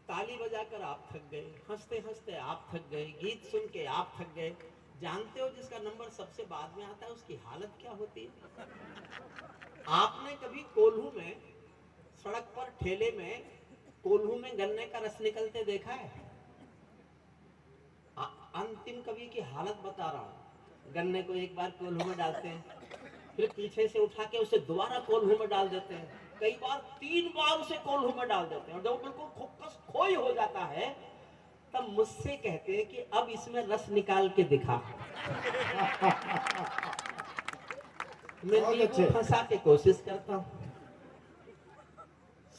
ताली बजाकर आप थक गए, हंसते हंसते आप थक गए, गीत सुन के आप थक गए। जानते हो जिसका नंबर सबसे बाद में आता है उसकी हालत क्या होती है? आपने कभी कोल्हू में, सड़क पर ठेले में कोल्हू में गन्ने का रस निकलते देखा है? अंतिम कवि की हालत बता रहा हूं। गन्ने को एक बार कोल्हू में डालते हैं, फिर पीछे से उठा के उसे दोबारा कोल्हू में डाल देते हैं, कई बार 3 बार उसे कोल्हू में डाल देते हैं, और जब बिल्कुल खुक्कस खोई हो जाता है तब मुझसे कहते हैं कि अब इसमें रस निकाल के दिखा। मैं नींबू फंसा के कोशिश करता हूं।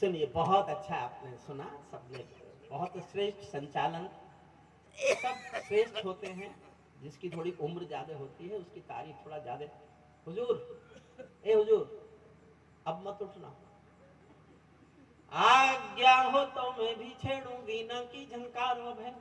सुनिए, बहुत अच्छा आपने सुना, सबने बहुत श्रेष्ठ संचालन। सब श्रेष्ठ होते हैं, जिसकी थोड़ी उम्र ज्यादा होती है उसकी तारीफ थोड़ा ज्यादा। हुजूर, ए हुजूर, अब मत उठना। आज्ञा हो तो मैं भी छेड़ूं वीणा की झंकार व भय,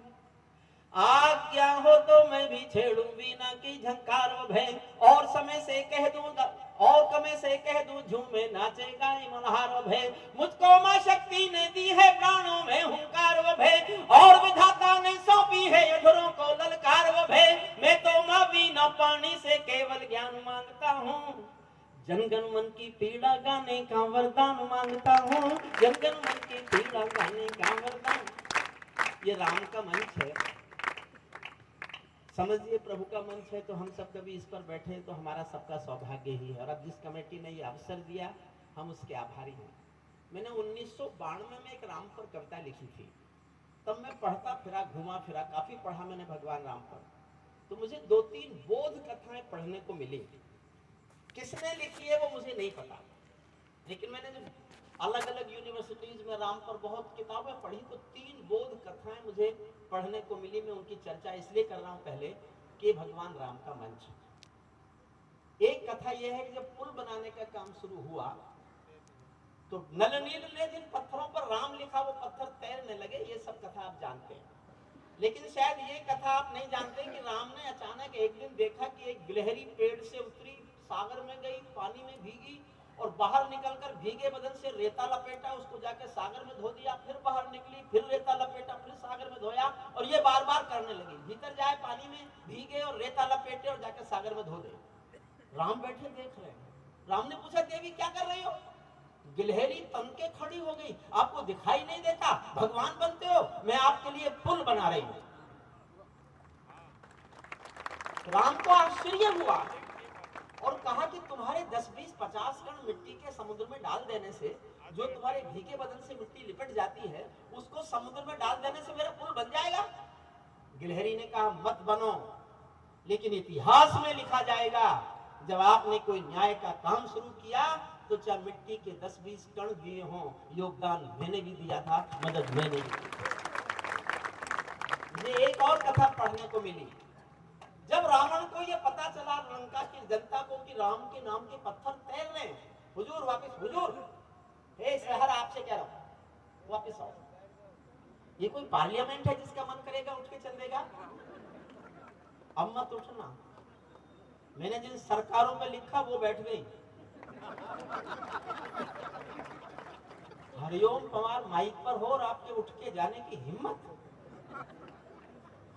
आज्ञा हो तो मैं भी छेड़ूं वीणा की झंकार व भय, और समय से कह दूंगा और कमे से कह दूं झूमे नाचेगा मल्हार व भय। मुझको मां शक्ति ने दी है प्राणों में हुंकार व भय, और विधाता ने सौंपी है अधरों को ललकार व भय। मैं तो मां वीणा पानी से केवल ज्ञान मांगता हूँ, जनगण मन की पीड़ा गाने का वरदान मांगता हूँ, जनगण मन की पीड़ा गाने का वरदान। ये राम का मंच है, समझिए प्रभु का मंच है, तो हम सब कभी इस पर बैठे तो हमारा सबका सौभाग्य ही है। और अब जिस कमेटी ने ये अवसर दिया हम उसके आभारी हैं। मैंने 1992 में एक राम पर कविता लिखी थी, तब मैं पढ़ता फिरा, घूमा फिरा, काफी पढ़ा मैंने भगवान राम पर, तो मुझे 2-3 बोध कथाएं पढ़ने को मिली। किसने लिखी है वो मुझे नहीं पता, लेकिन मैंने जब अलग अलग यूनिवर्सिटीज में राम पर बहुत किताबें पढ़ी तो 3 बोध कथाएं मुझे पढ़ने को मिली। मैं उनकी चर्चा इसलिए कर रहा हूं पहले कि भगवान राम का मंच। एक कथा यह है कि जब पुल बनाने का काम शुरू हुआ तो नल नील ने जिन पत्थरों पर राम लिखा वो पत्थर तैरने लगे। ये सब कथा आप जानते हैं, लेकिन शायद ये कथा आप नहीं जानते कि राम ने अचानक एक दिन देखा कि एक गिलहरी पेड़ से उतरी, सागर में गई, पानी में भीगी, और बाहर निकलकर भीगे बदन से रेता लपेटा, उसको जाके सागर में धो दिया, फिर बाहर निकली, फिर रेता लपेटा, फिर सागर में धोया, और ये बार बार करने लगी। भीतर जाए पानी में भीगे और रेता लपेटे और जाके सागर में धो दे। राम बैठे देख रहे हैं। राम ने पूछा, देवी क्या कर रही हो? गिलहरी तन के खड़ी हो गई, आपको दिखाई नहीं देता? भगवान बनते हो? मैं आपके लिए पुल बना रही हूं। राम को आश्चर्य हुआ और कहा कि तुम्हारे 10-20-50 कण मिट्टी के समुद्र में डाल देने से, जो तुम्हारे भीगे बदन से मिट्टी लिपट जाती है, उसको समुद्र में डाल देने से मेरा पुल बन जाएगा? गिलहरी ने कहा, मत बनो, लेकिन इतिहास में लिखा जाएगा जब आपने कोई न्याय का काम शुरू किया तो चाहे मिट्टी के 10-20 कण दिए हों, योगदान मैंने भी दिया था, मदद मैंने भी दी। मुझे एक और कथा पढ़ने को मिली। जब रावण को यह पता चला, लंका की जनता को, कि राम के नाम के पत्थर तैर रहे हैं, हुजूर वापस, हुजूर, हे शहर आपसे कह रहा हूं वापस आओ। ये कोई पार्लियामेंट है जिसका मन करेगा उठ के चल देगा? अब मत उठना। मैंने जिन सरकारों पे लिखा वो बैठ गई। हरिओम पवार माइक पर हो और आपके उठ के जाने की हिम्मत।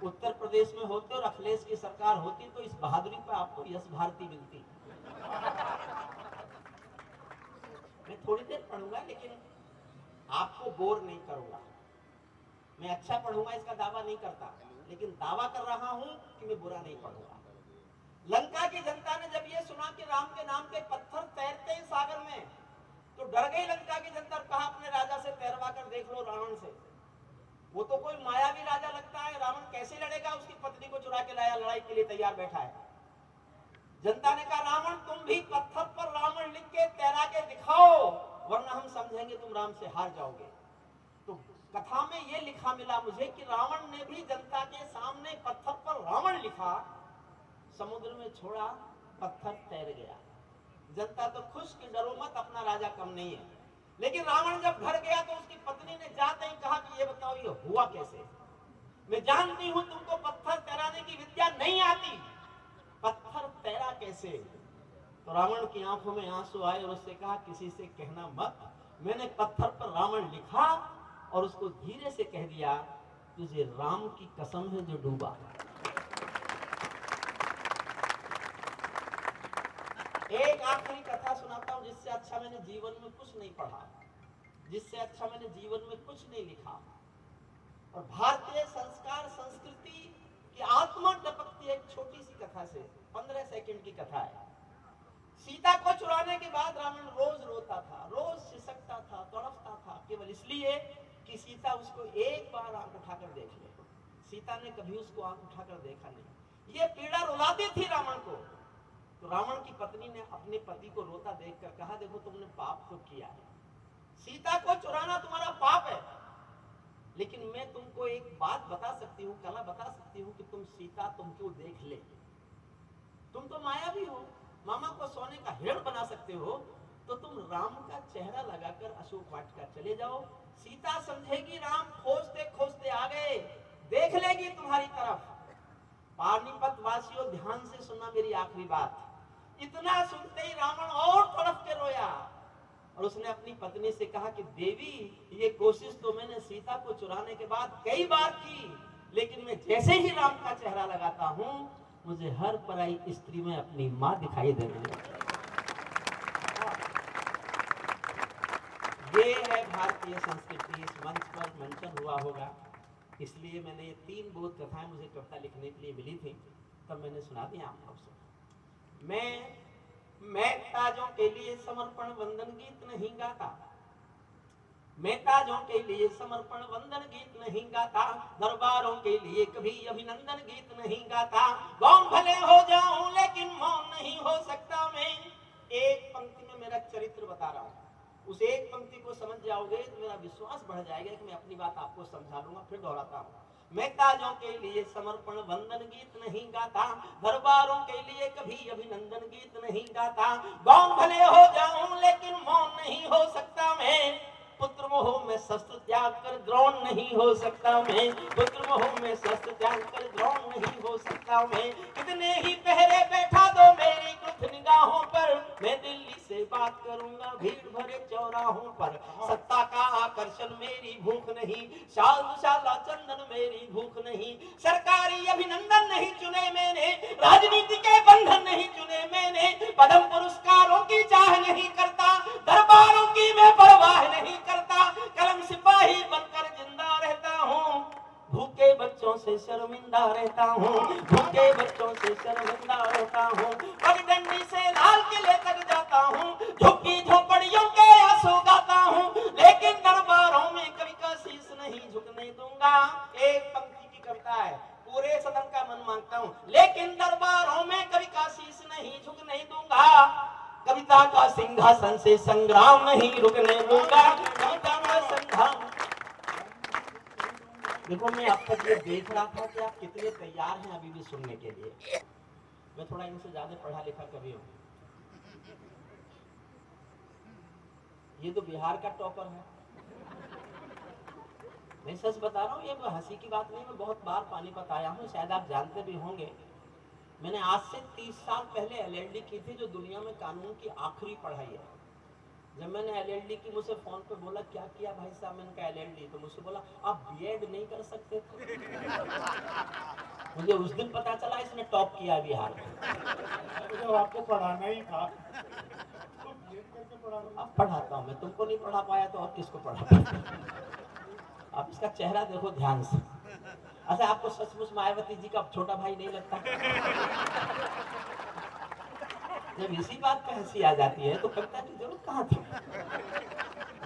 उत्तर प्रदेश में होते और अखिलेश की सरकार होती तो इस बहादुरी पर आपको यश भारती मिलती। मैं थोड़ी देर पढ़ूंगा लेकिन आपको बोर नहीं करूंगा। मैं अच्छा पढ़ूंगा इसका दावा नहीं करता, लेकिन दावा कर रहा हूं कि मैं बुरा नहीं पढ़ूंगा। लंका की जनता ने जब ये सुना कि राम के नाम के पत्थर तैरते हैं सागर में, तो डर गई लंका की जनता। कहा अपने राजा से तैरवा कर देख लो रावण से, वो तो कोई मायावी राजा लगता है, रावण कैसे लड़ेगा? उसकी पत्नी को चुरा के लाया, लड़ाई के लिए तैयार बैठा है। जनता ने कहा, रावण तुम भी पत्थर पर रावण लिख के तैरा के दिखाओ, वरना हम समझेंगे तुम राम से हार जाओगे। तो कथा में यह लिखा मिला मुझे कि रावण ने भी जनता के सामने पत्थर पर रावण लिखा, समुद्र में छोड़ा, पत्थर तैर गया। जनता तो खुश कि डरो मत, अपना राजा कम नहीं है। लेकिन रावण जब घर गया तो उसकी पत्नी ने जाते ही कहा कि ये बताओ ये हुआ कैसे? मैं जानती हूं तुमको पत्थर तैराने की विद्या नहीं आती, पत्थर तैरा कैसे? तो रावण की आंखों में आंसू आए और उससे कहा, किसी से कहना मत, मैंने पत्थर पर रावण लिखा और उसको धीरे से कह दिया, तुझे राम की कसम है जो डूबा। एक आखिरी कथा सुनाता हूं, जिससे अच्छा मैंने जीवन में कुछ नहीं पढ़ा, जिससे अच्छा मैंने जीवन में कुछ नहीं लिखा। और भारतीय संस्कार संस्कृति की आत्मा टपकती है एक छोटी सी कथा से। 15 सेकंड की कथा है। सीता को चुराने के बाद रावण रोज रोता था, रोज सिसकता था, तड़पता था, केवल इसलिए कि सीता उसको एक बार आंख उठाकर देख ले। सीता ने कभी उसको आंख उठाकर देखा नहीं। ये पीड़ा रुलाती थी रावण को। तो रावण की पत्नी ने अपने पति को रोता देखकर कहा, देखो तुमने पाप तो किया है, सीता को चुराना तुम्हारा पाप है, लेकिन मैं तुमको एक बात बता सकती हूँ, कला बता सकती हूँ कि तुम सीता तुमको देख ले। तुम तो मायावी हो, मामा को सोने का हिरण बना सकते हो, तो तुम राम का चेहरा लगाकर अशोक वाटिका चले जाओ। सीता समझेगी राम खोजते खोजते आ गए, देख लेगी तुम्हारी तरफ। पानीपत वासियों ध्यान से सुनना मेरी आखिरी बात। इतना सुनते ही रावण और तड़प के रोया और उसने अपनी पत्नी से कहा कि देवी, ये कोशिश तो मैंने सीता को चुराने के बाद कई बार की, लेकिन मैं जैसे ही राम का चेहरा लगाता हूं, मुझे हर पराई स्त्री में अपनी मां दिखाई देने लगती। ये है भारतीय संस्कृति। इस मंच पर मंचन हुआ होगा, इसलिए मैंने ये 3 बोध कथाएं मुझे कविता लिखने के लिए मिली थी, तब मैंने सुना दी आप सबसे। मैं ताजों के लिए समर्पण वंदन गीत नहीं गाता, मैं ताजों के लिए समर्पण वंदन गीत नहीं गाता, दरबारों के लिए कभी अभिनंदन गीत नहीं गाता। गौन भले हो जाऊं लेकिन मौन नहीं हो सकता मैं। एक पंक्ति में मेरा चरित्र बता रहा हूं, उस एक पंक्ति को समझ जाओगे तो मेरा विश्वास बढ़ जाएगा कि मैं अपनी बात आपको समझा लूंगा। फिर दोहराता हूं, मैं ताजों के लिए समर्पण वंदन गीत नहीं गाता, दरबारों के लिए कभी अभिनंदन गीत नहीं गाता। गौन भले हो जाऊं लेकिन मौन नहीं हो सकता मैं। पुत्र मोह में शस्त्र त्याग कर द्रोण नहीं हो सकता मैं। पुत्र मोह में शस्त्र त्याग कर द्रोण नहीं हो सकता मैं। कितने ही पहरे बैठा दो मेरी क्रुद्ध निगाहों पर, मैं दिल्ली से बात करूंगा भीड़ भरे चौराहों पर। सत्ता का आकर्षण मेरी भूख नहीं, शाल दुशाला चंदन मेरी भूख नहीं। सरकारी अभिनंदन नहीं चुने मैंने, राजनीति के बंधन नहीं चुने मैंने। पद्म पुरस्कारों की चाह नहीं करता, दरबारों की मैं परवाह नहीं करता। कलम सिपाही बनकर जिंदा रहता हूँ, भूखे बच्चों से शर्मिंदा रहता हूँ, भूखे बच्चों से शर्मिंदा रहता हूँ। पगडंडी से लाल किले तक जाता हूँ, झुग्गी झोपड़ियों के आंसू गाता हूँ, लेकिन दरबारों में कभी का शीश नहीं झुकने दूंगा। एक पंक्ति की कविता है, पूरे सदन का मन मांगता हूँ, लेकिन दरबारों में कभी का शीश नहीं झुकने दूंगा। कविता का सिंहासन से संग्राम नहीं रुकने दूंगा, कविता का संग्राम। देखो, मैं अब तक ये देख रहा था कि आप कितने तैयार हैं अभी भी सुनने के लिए। मैं थोड़ा इनसे ज्यादा पढ़ा लिखा कवि हूँ। ये तो बिहार का टॉपर है, मैं सच बता रहा हूँ, ये हंसी की बात नहीं। मैं बहुत बार पानीपत आया हूँ, शायद आप जानते भी होंगे। मैंने आज से 30 साल पहले एलएलडी की थी, जो दुनिया में कानून की आखिरी पढ़ाई है। जब मैंने एलएलडी की, मुझसे फोन पे बोला क्या किया भाई साहब, मैंने कहा एलएलडी। तो मुझसे बोला आप बीएड नहीं कर सकते थे? मुझे उस दिन पता चला इसने टॉप किया बिहार में। तो आपको पढ़ाना ही था। अब पढ़ाता हूँ मैं, तुमको नहीं पढ़ा पाया तो और किसको पढ़ा पाया। आप इसका चेहरा देखो ध्यान से। अच्छा, आपको सचमुच मायावती जी का छोटा भाई नहीं लगता? जब इसी बात पे हंसी आ जाती है तो कविता की जरूरत कहाँ थी।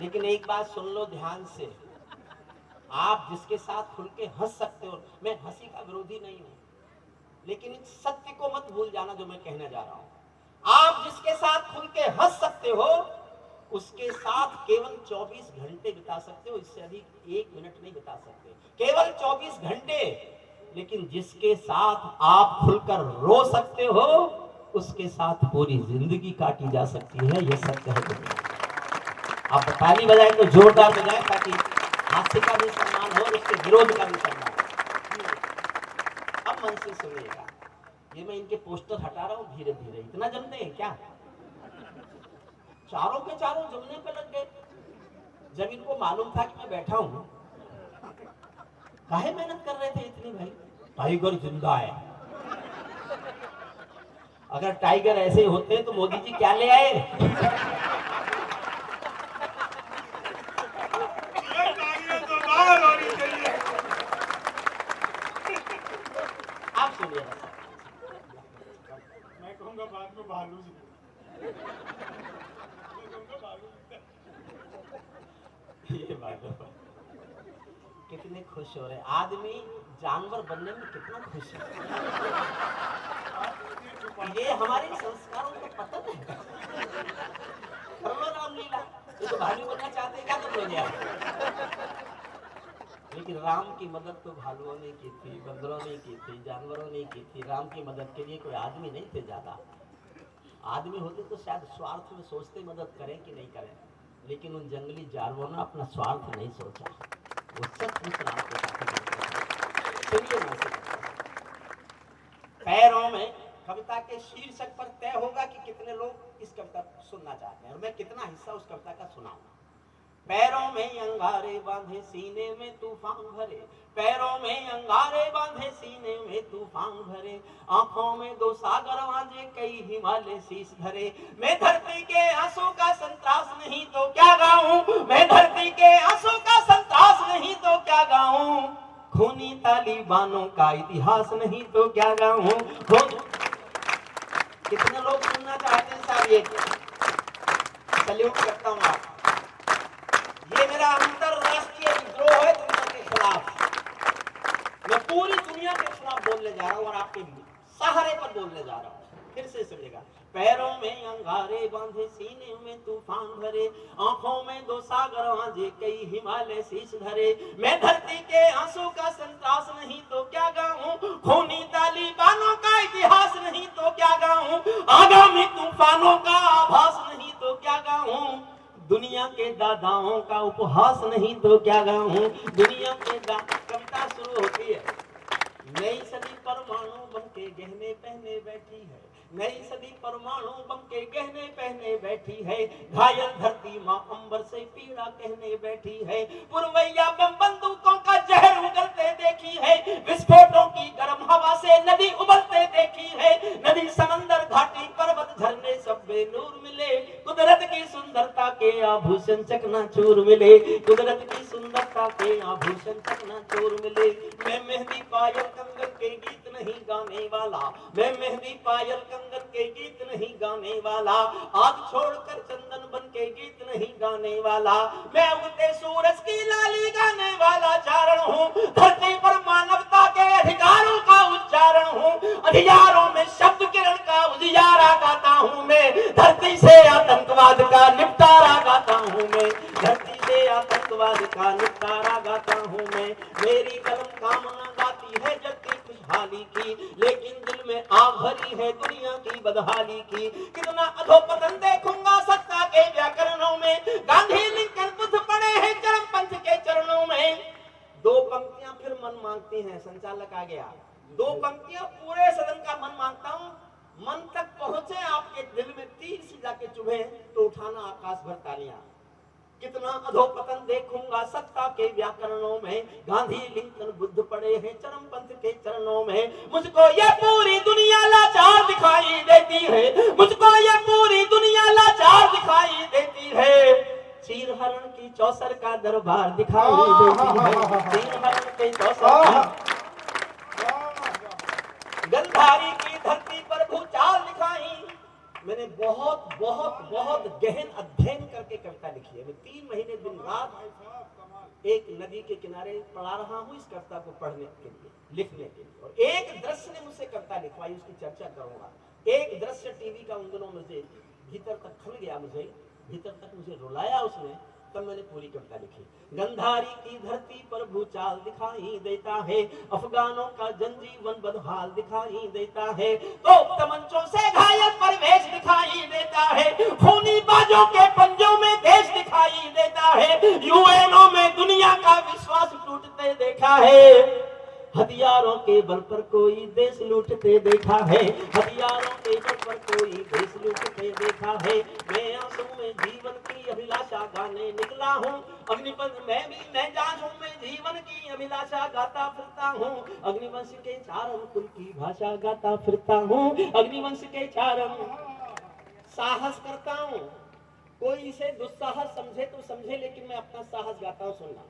लेकिन एक बात सुन लो ध्यान से, आप जिसके साथ खुल के हंस सकते हो, मैं हंसी का विरोधी नहीं हूं, लेकिन इस सत्य को मत भूल जाना जो मैं कहने जा रहा हूं। आप जिसके साथ खुल के हंस सकते हो, उसके साथ केवल 24 घंटे बिता सकते हो, इससे अधिक 1 मिनट नहीं बिता सकते, केवल 24 घंटे। लेकिन जिसके साथ आप खुलकर रो सकते हो, उसके साथ पूरी जिंदगी काटी जा सकती है, यह सत्य है। आप ताली बजाएं तो जोरदार बजाएं, ताकि हास्य का भी सम्मान हो और उसके विरोध का भी सम्मान हो। अब मन से सुनिएगा, ये मैं इनके पोस्टर हटा रहा हूं धीरे धीरे। इतना जमते हैं क्या? चारों के चारों जमने पे लग गए। जब इनको मालूम था कि मैं बैठा हूं काहे मेहनत कर रहे थे इतनी भाई? टाइगर जिंदा है। अगर टाइगर ऐसे होते तो मोदी जी क्या ले आए? आप सुनिए, मैं कहूंगा बाद में भालू जी। ये बात है। कितने खुश हो रहे आदमी जानवर बनने में, कितना खुश है। ये हमारे संस्कारों का पतन है। कर लो रामलीला, ये तो भालू बनना चाहते हैं, क्या कर लोगे आप? लेकिन राम की मदद तो भालुओं ने की थी, बंदरों ने की थी, जानवरों ने की थी। राम की मदद के लिए कोई आदमी नहीं थे ज्यादा। आदमी होते तो शायद स्वार्थ में सोचते मदद करें कि नहीं करें, लेकिन उन जंगली जानवरों ने अपना स्वार्थ नहीं सोचा। वो सचमुच राम के साथ चलिए मैं से पैरों में कविता के शीर्षक पर तय होगा कि कितने लोग इस कविता सुनना चाहते हैं और मैं कितना हिस्सा उस कविता का सुनाऊंगा। पैरों में अंगारे बांधे सीने में तूफान भरे, पैरों में अंगारे बांधे सीने में तूफान भरे, आंखों में दो सागर वांझे कई हिमालय शीश धरे। मैं धरती के आंसू का संतरास नहीं तो क्या गाऊं, मैं धरती के आंसू का संतरास नहीं तो क्या गाऊं, खूनी तालिबानों का इतिहास नहीं तो क्या गाऊं। कितने लोग सुनना चाहते हैं साहब? ये सल्यूट करता हूं आप। ये मेरा अंतरराष्ट्रीय विद्रोह है दुनिया के खिलाफ। मैं पूरी दुनिया के खिलाफ बोलने जा रहा हूं और आपके सहारे पर बोलने जा रहा हूं। फिर से सुनिएगा। पैरों में अंगारे बांधे सीने में तूफान भरे, आंखों में दो सागर वांझे कई हिमालय शीश धरे। मैं धरती के आंसू का संतरास नहीं तो क्या गाऊं, खूनी तालिबानों का इतिहास नहीं तो क्या गाऊं, आगामी तूफानों का आभास नहीं तो क्या गाऊं, दुनिया के दादाओं का उपहास नहीं तो क्या गाऊं, दुनिया के कविता शुरू होती है। नई सदी परमाणु बम के गहने पहने बैठी है, नई सदी परमाणु बम के गहने पहने बैठी है, घायल धरती माँ अंबर से पीड़ा कहने बैठी है, पुरवैया बम बंदूकों का जहर उगलते देखी है, विस्फोटों की गर्म हवा से नदी उबलते देखी है, नदी समंदर घाटी पर्वत झरने सब बेनूर मिले, कुदरत की सुंदरता के आभूषण चकनाचूर मिले, कुदरत की सुंदरता के आभूषण चकनाचूर मिले। मैं मेहंदी पायल कंगन के गीत नहीं गाने वाला, मैं मेहंदी पायल कंगन के गीत नहीं गाने वाला, आग छोड़कर चंदन बन के गीत नहीं गाने वाला, मैं उगते सूरज की लाली गाने वाला चारण हूँ, धरती पर मानवता के अधिकारों का उच्चारण हूँ, अधिकारों में शब्द किरण का उजियारा गाता हूँ मैं, धरती से आतंकवाद का निपटारा गाता हूँ मैं, धरती से आतंकवाद का निपटारा गाता हूँ मैं। मेरी कलम कामना गाती है जगती खुशहाली की, लेकिन दिल में आग भरी है दुनिया की बदहाली की। कितना अधोपतन देखूंगा सत्ता के व्याकरणों में, गांधी लिंकन बुद्ध पड़े हैं चरमपंथ के चरणों में। दो पंक्तियां फिर मन मांगती हैं, संचालक आ गया। दो पंक्तियां पूरे सदन का मन मांगता हूं, मन तक पहुंचे आपके दिल में तीर सी जाके चुभे तो उठाना आकाश भर तालियां। कितना अधोपतन देखूंगा सत्ता के व्याकरणों में, गांधी लिंकन बुद्ध पड़े हैं चरमपंथ के चरणों में। मुझको ये पूरी दुनिया लाचार दिखाई देती है, मुझको ये पूरी दुनिया लाचार दिखाई देती है, चीर हरण की चौसर का दरबार दिखाई देती है, चीर हरण के चौसर गंधारी की धरती पर भूचाल दिखाई। मैंने बहुत बहुत बहुत गहन अध्ययन करके कविता लिखी है। मैं 3 महीने दिन रात एक नदी के किनारे पढ़ा रहा हूँ इस कविता को पढ़ने के लिए, लिखने के लिए। और एक दृश्य ने मुझसे कविता लिखवाई, उसकी चर्चा करूंगा। एक दृश्य टीवी का उन दिनों मुझे भीतर तक खल गया, मुझे भीतर तक मुझे रुलाया उसने, तब मैंने पूरी कविता लिखी। गंधारी की धरती पर भूचाल दिखाई देता है, अफगानों का जनजीवन बदहाल दिखाई देता है, तो तमंचों से घायल परिवेश दिखाई देता है, खूनी बाजों के पंजों में देश दिखाई देता है, यूएनओ में दुनिया का विश्वास टूटते देखा है, हथियारों के बल पर कोई देश लूटते देखा है, हथियारों के बल पर कोई देश लूटते देखा है। मैं आंसू में जीवन की अभिलाषा गाने निकला हूँ, अग्निपथ में भी मैं जान हूँ, मैं जीवन की अभिलाषा गाता फिरता हूँ। अग्निवंश के चारण कुल की भाषा गाता फिरता हूँ, अग्निवंश के चारण साहस करता हूँ। कोई इसे दुस्साहस समझे तो समझे, लेकिन मैं अपना साहस गाता हूँ। सुनना,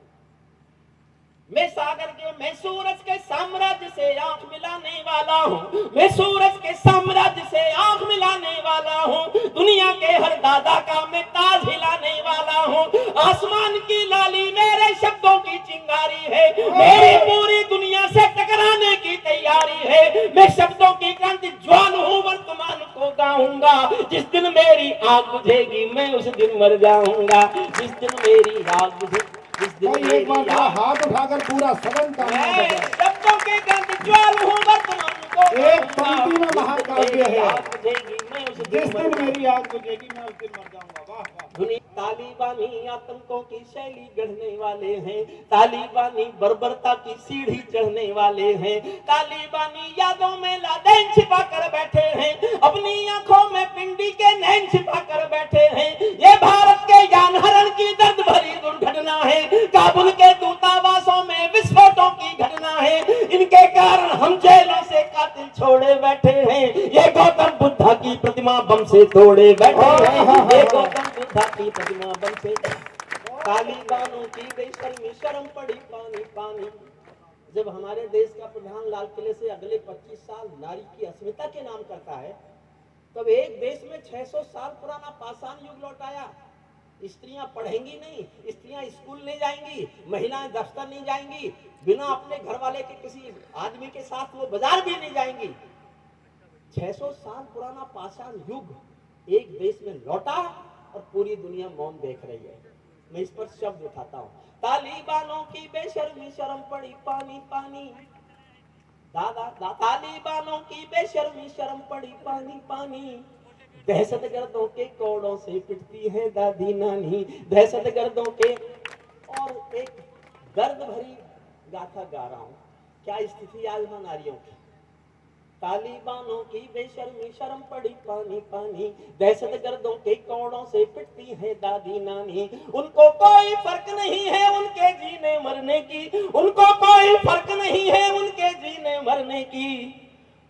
मैं सागर के, मैं सूरज के साम्राज्य से आंख मिलाने वाला हूँ, मैं सूरज के साम्राज्य से आंख मिलाने वाला हूँ। दुनिया के हर दादा का मैं ताज हिलाने वाला हूँ। आसमान की लाली मेरे शब्दों की चिंगारी है, मेरी पूरी दुनिया से टकराने की तैयारी है। मैं शब्दों की क्रांति ज्वाल हूँ, वर्तमान को गाऊंगा। जिस दिन मेरी आग बुझेगी मैं उस दिन मर जाऊंगा। जिस दिन मेरी आग बुझेगी, एक बार जरा हाथ उठाकर पूरा सदन का शब्दों के गंध ज्वाल हूँ, वर्तमान को एक पंक्ति में महाकाव्य है, जिस दिन मेरी आग बुझेगी मैं उस दिन मर जाऊंगा। वाह वाह। तालिबानी आतंकों की शैली गढ़ने वाले हैं, तालिबानी बर्बरता की सीढ़ी चढ़ने वाले हैं, तालिबानी यादों में लादेन छिपा कर बैठे हैं, अपनी आंखों में पिंडी के नैन छिपा कर बैठे हैं। ये भारत के जानहरण की दर्द भरी दुर्घटना है, काबुल के दूतावासों में विस्फोटों की घटना है। इनके कारण हम जेलों से कातिल छोड़े बैठे हैं, ये गौतम बुद्धा की प्रतिमा बम से तोड़े बैठे हैं, ये गौतम बुद्धा की प्रतिमा बम से। तालिबानों की बेशर्मी शर्म पड़ी पानी पानी। जब हमारे देश का प्रधान लाल किले से अगले 25 साल नारी की अस्मिता के नाम करता है, तब एक देश में 600 साल पुराना पाषाण युग लौटाया। स्त्रियां पढ़ेंगी नहीं, स्त्रियां स्कूल नहीं जाएंगी, महिलाएं दफ्तर नहीं जाएंगी, बिना अपने घर वाले के किसी आदमी के साथ वो बाजार भी नहीं जाएंगी। 600 साल पुराना पाषाण युग एक देश में लौटा और पूरी दुनिया मौन देख रही है। मैं इस पर शब्द उठाता हूँ, तालिबानों की बेशर्मी शर्म पड़ी पानी पानी। तालिबानों की बेशर्मी शर्म पड़ी पानी पानी। दहशतगर्दों के कोड़ों से पिटती है दादी नानी, दहशतगर्दों के। और एक दर्द भरी गाथा गा रहा हूं, क्या स्थिति आज है नारियों की। तालिबानों की बेशर्मी शर्म पड़ी पानी पानी, दहशतगर्दों के कोड़ों से पिटती है दादी नानी। उनको कोई फर्क नहीं है उनके जीने मरने की, उनको कोई फर्क नहीं है उनके जीने मरने की।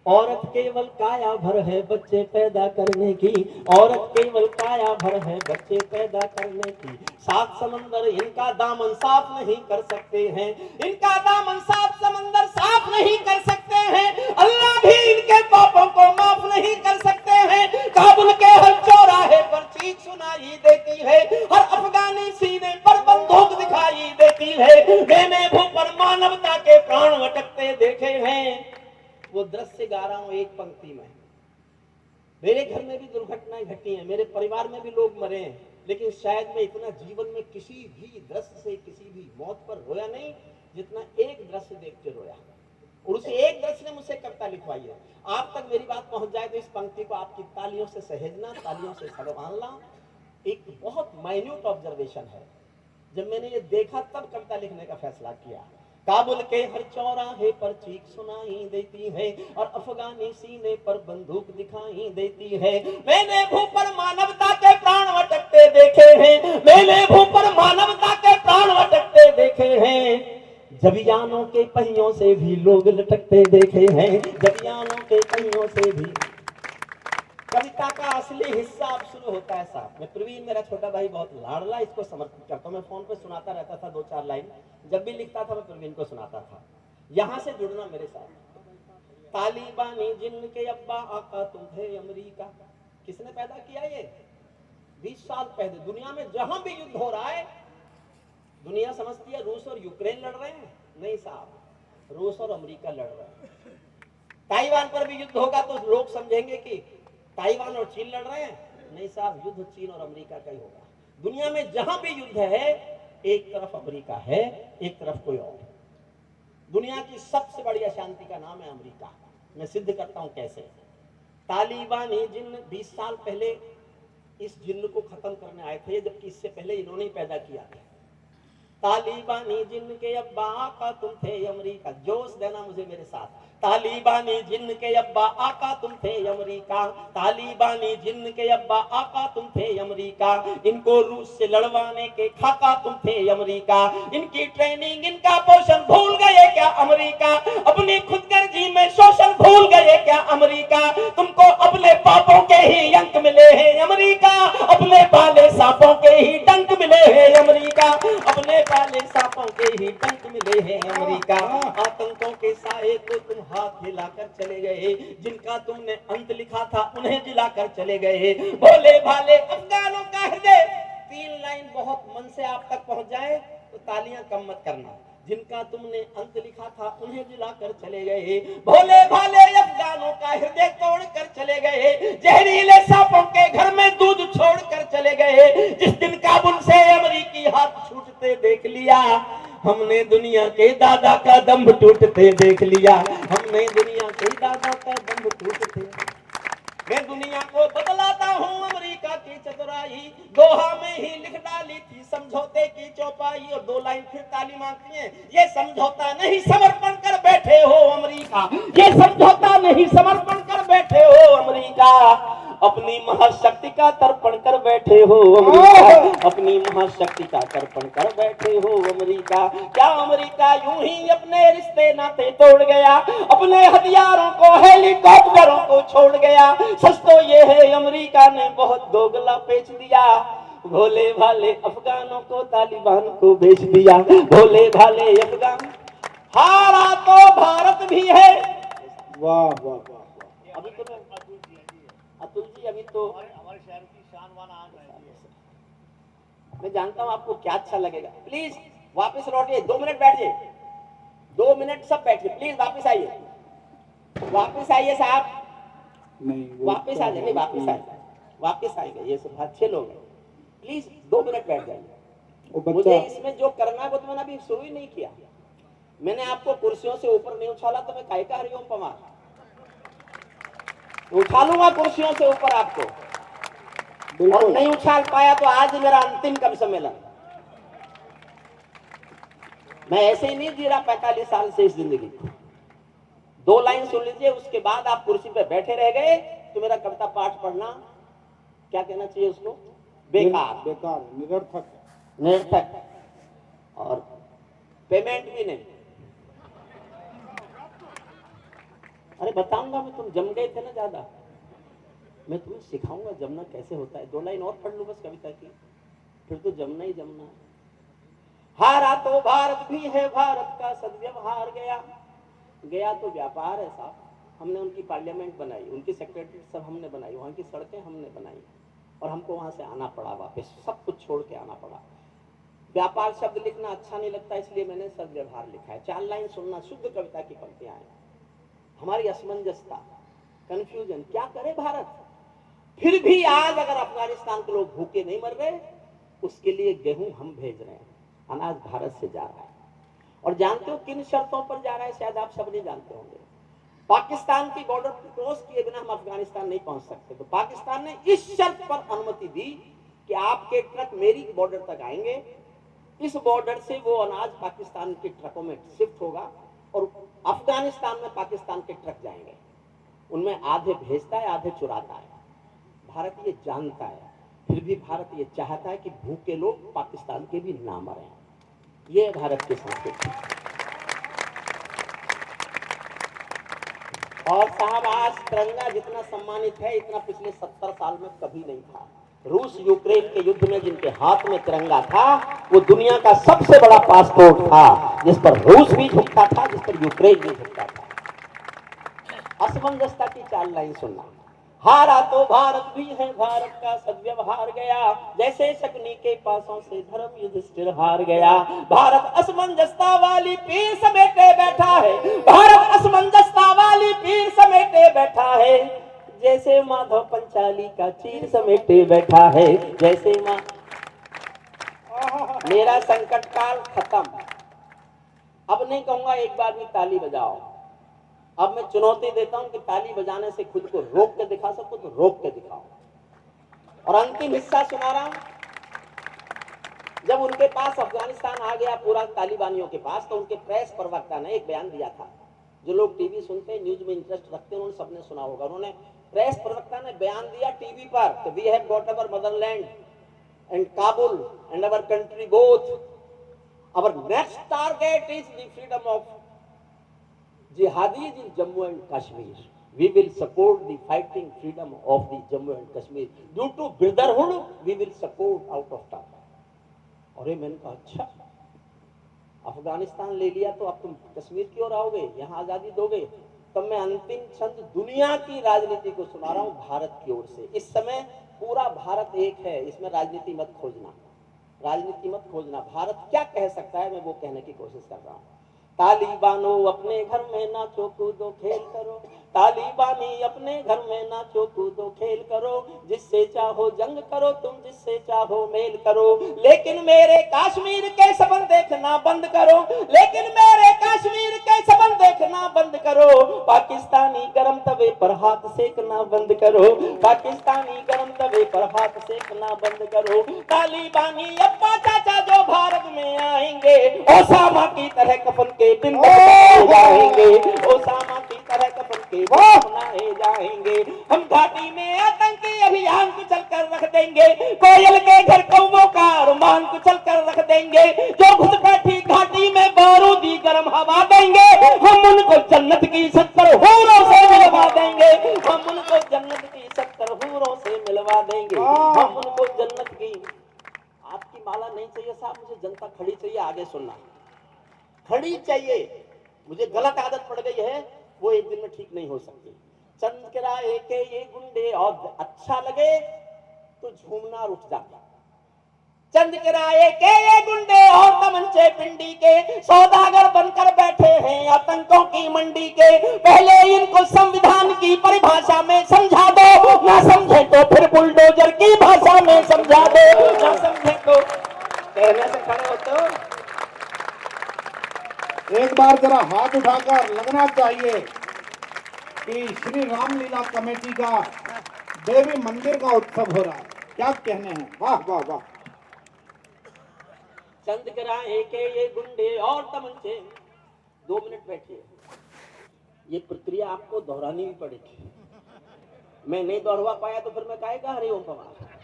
औरत केवल काया भर है बच्चे पैदा करने की, औरत केवल काया भर है बच्चे पैदा करने की। सात समंदर इनका दामन साफ नहीं कर सकते हैं, इनका दामन सात समंदर साफ नहीं कर सकते हैं। अल्लाह भी इनके पापों को माफ नहीं कर सकते हैं। काबुल के हर चौराहे पर चीख सुनाई देती है, हर अफगानी सीने पर बंदूक दिखाई देती है। मैंने भू पर मानवता के प्राण अटकते देखे हैं। वो दृश्य गा रहा हूं एक पंक्ति में। मेरे घर में भी दुर्घटनाएं घटी हैं, मेरे परिवार में भी लोग मरे हैं, लेकिन शायद मैं इतना जीवन में किसी भी दृश्य से, किसी भी मौत पर रोया नहीं जितना एक दृश्य देख के रोया। और उसे एक दृश्य ने मुझसे कविता लिखवाई है। आप तक मेरी बात पहुंच जाए तो इस पंक्ति को आपकी तालियों से सहेजना, तालियों से संभालना एक बहुत माइन्यूट ऑब्जर्वेशन है। जब मैंने ये देखा तब कविता लिखने का फैसला किया। काबुल के हर चौराहे पर चीख सुनाई देती है और अफगानी सीने पर बंदूक दिखाई देती है। मैंने भू पर मानवता के प्राण अटकते देखे हैं, मैंने भू पर मानवता के प्राण अटकते देखे हैं। जबियानों के पहियों से भी लोग लटकते देखे हैं, जबियानों के पहियों से भी। कविता का असली हिस्सा अब शुरू होता है साहब। मैं प्रवीण, मेरा छोटा भाई, बहुत लाडला, इसको समर्पित करता हूँ। मैं फोन पे सुनाता रहता था 2-4 लाइन, जब भी लिखता था मैं प्रवीण को सुनाता था। यहां से जुड़ना मेरे साथ। तालिबानी जिन्न के अब्बा आका तुम थे अमेरिका। किसने पैदा किया ये? 20 साल पहले। दुनिया में जहां भी युद्ध हो रहा है, दुनिया समझती है रूस और यूक्रेन लड़ रहे हैं। नहीं साहब, रूस और अमेरिका लड़ रहे हैं। ताइवान पर भी युद्ध होगा तो लोग समझेंगे कि ताइवान और चीन लड़ रहे हैं। नहीं साहब, युद्ध चीन और अमेरिका का ही होगा। दुनिया में जहां भी युद्ध है, एक तरफ अमेरिका है, एक तरफ कोई और। दुनिया की सबसे बड़ी अशांति का नाम है अमेरिका। मैं सिद्ध करता हूं कैसे। तालिबानी जिन्न 20 साल पहले इस जिन्न को खत्म करने आए थे, जबकि इससे पहले इन्होंने ही पैदा किया था। तालिबानी जिनके अब्बा आका तुम थे अमेरिका, जोश देना मुझे मेरे साथ। तालिबानी जिनके अब्बा आका तुम थे अमेरिका, तालिबानी जिनके अब्बा आका तुम थे अमेरिका, इनको रूस से लड़वाने के खाका तुम थे अमेरिका, इनकी ट्रेनिंग इनका पोषण भूल गए क्या अमेरिका, अपनी खुदगर्जी में शोषण भूल गए क्या अमेरिका, तुमको अपने पापों के ही अंक मिले हैं अमेरिका, अपने पाले सांपों के ही डंक मिले हैं अमेरिका, अपने पाले सांपों के ही डंक मिले हैं अमेरिका। आतंकों के साए को तुम हाथ हिलाकर चले गए, जिनका तुमने अंत लिखा था उन्हें जिलाकर चले गए। भोले भाले अफगानों का हृदय, 3 लाइन बहुत मन से आप तक पहुंच जाए तो तालियां कम मत करना। जिनका तुमने अंत लिखा था उन्हें जिलाकर चले गए। भोले भाले अफगानों का हृदय तोड़कर चले गए, जहरीले सांपों के घर में दूध छोड़कर चले गए। जिस दिन काबुल से अमेरिकी हाथ छूटते देख लिया, हमने दुनिया के दादा का दम्भ टूटते देख लिया, हमने दुनिया के दादा का दम्भ टूटते। मैं दुनिया को बदलाता हूँ अमेरिका की चतुराई, दोहा में ही लिख डाली थी समझौते की चौपाई। और 2 लाइन फिर ताली मांगती हैं, ये समझौता नहीं समर्पण कर बैठे हो अमेरिका, ये समझौता नहीं समर्पण कर बैठे हो अमेरिका, अपनी महाशक्ति का तर्पण कर बैठे हो अमेरिका, अपनी महाशक्ति का तर्पण कर बैठे हो अमेरिका। क्या अमेरिका यूं ही अपने रिश्ते नाते तोड़ गया, अपने हथियारों को हेलीकॉप्टरों को छोड़ गया? सच तो ये है अमेरिका ने बहुत दोगला बेच दिया, भोले भाले अफगानों को तालिबान को बेच दिया, भोले भाले अफगान। हारा तो भारत भी है। वाह वाह वाह। अभी तो अतुल जी, अभी तो हमारे शहर की शान वान आ रही है। मैं जानता हूं आपको क्या अच्छा लगेगा। प्लीज वापस लौटिए, 2 मिनट बैठिए, 2 मिनट सब बैठिए, प्लीज वापस आइए, वापस आइए साहब, नहीं वापस आ जाइए, वापस आइए, वापस आएंगे, ये सब अच्छे लोग हैं। प्लीज 2 मिनट बैठ जाइए। मुझे इसमें जो करना है वो तो मैंने अभी शुरू ही नहीं किया। मैंने आपको कुर्सियों से ऊपर नहीं उछाला तो मैं काहे का हरिओम पवार उठा लूंगा कुर्सियों से ऊपर आपको, और नहीं उछाल पाया तो आज मेरा अंतिम कवि सम्मेलन। मैं ऐसे ही नहीं जी रहा 45 साल से इस जिंदगी। 2 लाइन सुन लीजिए, उसके बाद आप कुर्सी पे बैठे रह गए तो मेरा कविता पाठ पढ़ना क्या कहना चाहिए उसको, बेकार, बेकार, निरर्थक, निरर्थक, और पेमेंट भी नहीं। अरे बताऊंगा मैं, तुम जम गए थे ना ज्यादा, मैं तुम्हें सिखाऊंगा जमना कैसे होता है। 2 लाइन और पढ़ लो बस कविता की, फिर तो जमना ही जमना है। हारा तो भारत भी है, भारत का सदव्यवहार गया, गया तो व्यापार है साहब। हमने उनकी पार्लियामेंट बनाई, उनकी सेक्रेटरी सब हमने बनाई, वहां की सड़कें हमने बनाई, और हमको वहां से आना पड़ा वापस, सब कुछ छोड़ के आना पड़ा। व्यापार शब्द लिखना अच्छा नहीं लगता, इसलिए मैंने सदव्यवहार लिखा है। 4 लाइन सुनना, शुद्ध कविता की पंक्तियां हैं। हमारी असमंजसता, कंफ्यूजन, क्या करे भारत? फिर भी आज अगर अफगानिस्तान के लोग भूखे नहीं मर रहे, उसके लिए गेहूं हम भेज रहे हैं, अनाज भारत से जा रहा है। और जानते हो किन शर्तों पर जा रहा है? शायद आप सब नहीं जानते होंगे। पाकिस्तान की बॉर्डर क्रॉस किए बिना हम अफगानिस्तान नहीं पहुंच सकते, तो पाकिस्तान ने इस शर्त पर अनुमति दी कि आपके ट्रक मेरी बॉर्डर तक आएंगे, इस बॉर्डर से वो अनाज पाकिस्तान के ट्रकों में शिफ्ट होगा, और अफगानिस्तान में पाकिस्तान के ट्रक जाएंगे, उनमें आधे भेजता है, आधे चुराता है। भारत ये जानता है, फिर भी भारत ये चाहता है कि भूखे लोग पाकिस्तान के भी ना मरें। ये भारत की संस्कृति। और साहब, आज तिरंगा जितना सम्मानित है, इतना पिछले 70 साल में कभी नहीं था। रूस यूक्रेन के युद्ध में जिनके हाथ में तिरंगा था, वो दुनिया का सबसे बड़ा पासपोर्ट था, जिस पर रूस भी झुकता था, जिस पर यूक्रेन भी झुकता था। असमंजसता की 4 लाइन सुनना। हारा तो भारत भी है, भारत का सदव्यवहार गया, जैसे शकुनी के पासों से धर्म युधिष्ठिर हार गया। भारत असमंजसता वाली पीर समेटे बैठा है, भारत असमंजसता वाली पीर समेटे बैठा है, जैसे माधव पंचाली का चीर समेटे बैठा है, जैसे माँ। मेरा संकट काल खत्म। अब नहीं कहूंगा एक बार भी ताली बजाओ, अब मैं चुनौती देता हूं कि ताली बजाने से खुद को रोक के दिखा सको तो रोक के दिखाओ। और अंतिम हिस्सा सुना रहा हूं, जब उनके पास अफगानिस्तान आ गया पूरा तालिबानियों के पास, तो उनके प्रेस प्रवक्ता ने एक बयान दिया था। जो लोग टीवी सुनते हैं, न्यूज में इंटरेस्ट रखते हैं, उन्होंने सबने सुना होगा। उन्होंने प्रेस प्रवक्ता ने बयान दिया टीवी पर कि we have got our motherland and Kabul and our country both, our next target is the freedom of jihadis in Jammu and Kashmir. We will support the fighting freedom of the Jammu and Kashmir. Due to brotherhood, we will support out of town. अरे मैंने कहा अच्छा, अफगानिस्तान ले लिया तो अब तुम कश्मीर की ओर आओगे, यहाँ आजादी दोगे? तब मैं अंतिम छंद दुनिया की राजनीति को सुना रहा हूँ भारत की ओर से। इस समय पूरा भारत एक है, इसमें राजनीति मत खोजना, राजनीति मत खोजना। भारत क्या कह सकता है, मैं वो कहने की कोशिश कर रहा हूँ। तालिबानो अपने घर में नाचो कूदो खेल करो, तालिबानी अपने घर में नाचो कूदो खेल करो, जिससे चाहो जंग करो तुम, जिससे चाहो मेल करो, लेकिन मेरे कश्मीर के सबंध देखना बंद करो, लेकिन मेरे कश्मीर के सबंध देखना बंद करो, पाकिस्तानी गरम तवे पर हाथ सेकना बंद करो, पाकिस्तानी गरम तवे पर हाथ सेकना बंद करो। तालिबानी अब्बा चाचा जो भारत में आएंगे, ओसामा की तरह कफन के दिन बनाए जाएंगे, ओसामा की तरह कफन के दिन बनाए जाएंगे। हम घाटी में आतंकी अभियान को चलकर रख देंगे, कोयल के घर कौवों का रुमान को चलकर रख देंगे, जो घुसपैठी घाटी में बारूदी गर्म हवा देंगे, हम उनको जन्नत की 70 हूरों से मिलवा देंगे, हम उनको जन्नत की 70 हूरों से मिलवा देंगे, हम उनको जन्नत की। आपकी माला नहीं चाहिए साहब, मुझे जनता खड़ी चाहिए। आगे सुनना, खड़ी चाहिए। मुझे गलत आदत पड़ गई है, वो एक दिन में ठीक नहीं हो सकती। चंद किराए के ये गुंडे और अच्छा लगे तो झूमना उठ जाता। चंद किराए के ये गुंडे और तमंचे पिंडी के सौदागर बनकर बैठे हैं आतंकों की मंडी के। पहले इनको संविधान की परिभाषा में समझा दो, ना समझे तो फिर बुलडोजर की भाषा में समझा दो, ना समझे तो कहने से खड़े होते हो। एक बार जरा हाथ उठाकर लगना चाहिए कि श्री रामलीला कमेटी का देवी मंदिर का उत्सव हो रहा है। क्या कहने हैं? वाह वाह वाह। चंद किराए के ये गुंडे और तमंचे। 2 मिनट बैठिए, ये प्रक्रिया आपको दोहरानी भी पड़ेगी। मैं नहीं दोहरवा पाया तो फिर मैं काहेगा हरि ओम पवार।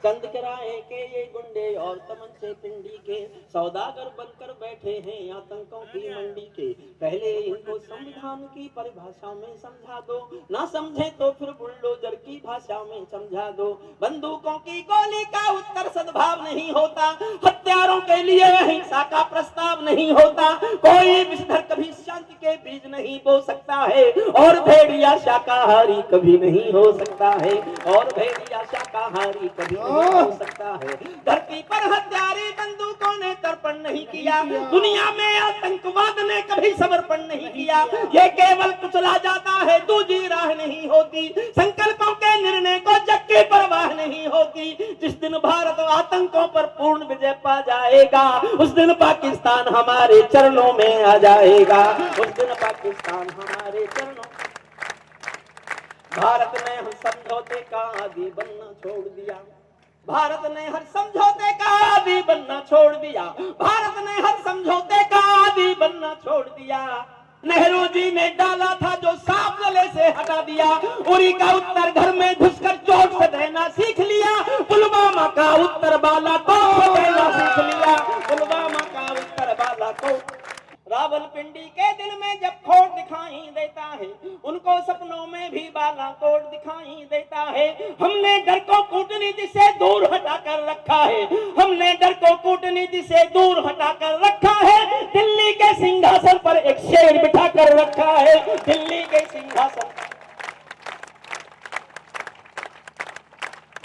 चंद किराए के ये गुंडे और तमंचे पिंडी के सौदागर बनकर बैठे हैं आतंकों की मंडी के। पहले इनको संविधान की परिभाषा में समझा दो, ना समझे तो फिर बुलडोजर की भाषा में समझा दो। बंदूकों की गोली का उत्तर सद्भाव नहीं होता, हत्यारों के लिए अहिंसा का प्रस्ताव नहीं होता। कोई विषधर कभी शांति के बीज नहीं बो सकता है, और भेड़िया शाकाहारी कभी नहीं हो सकता है, और भेड़िया शाकाहारी कभी नहीं हो सकता है। धरती पर हत्यारे बंदूकों ने तर्पण नहीं किया, दुनिया में आतंकवाद ने कभी समर्पण नहीं किया। ये केवल कुचला जाता है, दूसरी राह नहीं होती। संकल्पों के निर्णय को जग की परवाह नहीं होती। जिस दिन भारत आतंकों पर पूर्ण विजय पा जाएगा, उस दिन पाकिस्तान हमारे चरणों में आ जाएगा, उस दिन पाकिस्तान हमारे चरणों। भारत ने हम समझौते का आदी बनना छोड़ दिया, भारत ने हर समझौते का आदी बनना छोड़ दिया, भारत ने हर समझौते का आदी बनना छोड़ दिया। नेहरू जी ने डाला था जो सांप गले से हटा दिया, उरी का उत्तर घर में घुसकर चोट से देना सीख लिया, पुलवामा का उत्तर बालाकोट से देना सीख लिया, पुलवामा का उत्तर बालाकोट। रावलपिंडी के दिल में जब खोट दिखाई देता है, उनको सपनों में भी बालाकोट दिखाई देता है। हमने डर को कूटनीति से दूर हटाकर रखा है, हमने डर को कूटनीति से दूर हटाकर रखा है। दिल्ली के सिंहासन पर एक शेर बिठा कर रखा है, दिल्ली के सिंहासन,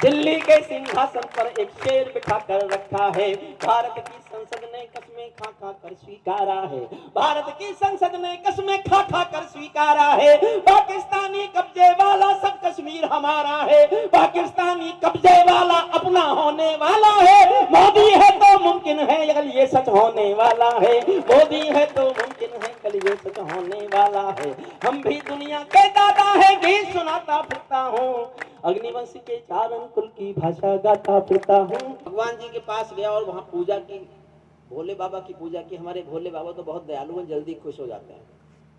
दिल्ली के सिंहासन पर एक शेर बिठा कर रखा है। भारत की संसद ने कस्में खा खा कर स्वीकारा है, भारत की संसद ने कस्में खा खा कर स्वीकारा है। पाकिस्तानी कब्जे वाला सब कश्मीर हमारा है, पाकिस्तानी कब्जे वाला अपना होने वाला है। मोदी है तो मुमकिन है कल ये सच होने वाला है, मोदी है तो मुमकिन है कल ये सच होने वाला है। हम भी दुनिया के दादा है, गीत सुनाता फिरता हूँ, अग्निवंश के चारण कुल की भाषा गाता फिरता हूँ। भगवान जी के पास गया और वहां पूजा की, भोले बाबा की पूजा की। हमारे भोले बाबा तो बहुत दयालु हैं, जल्दी खुश हो जाते हैं।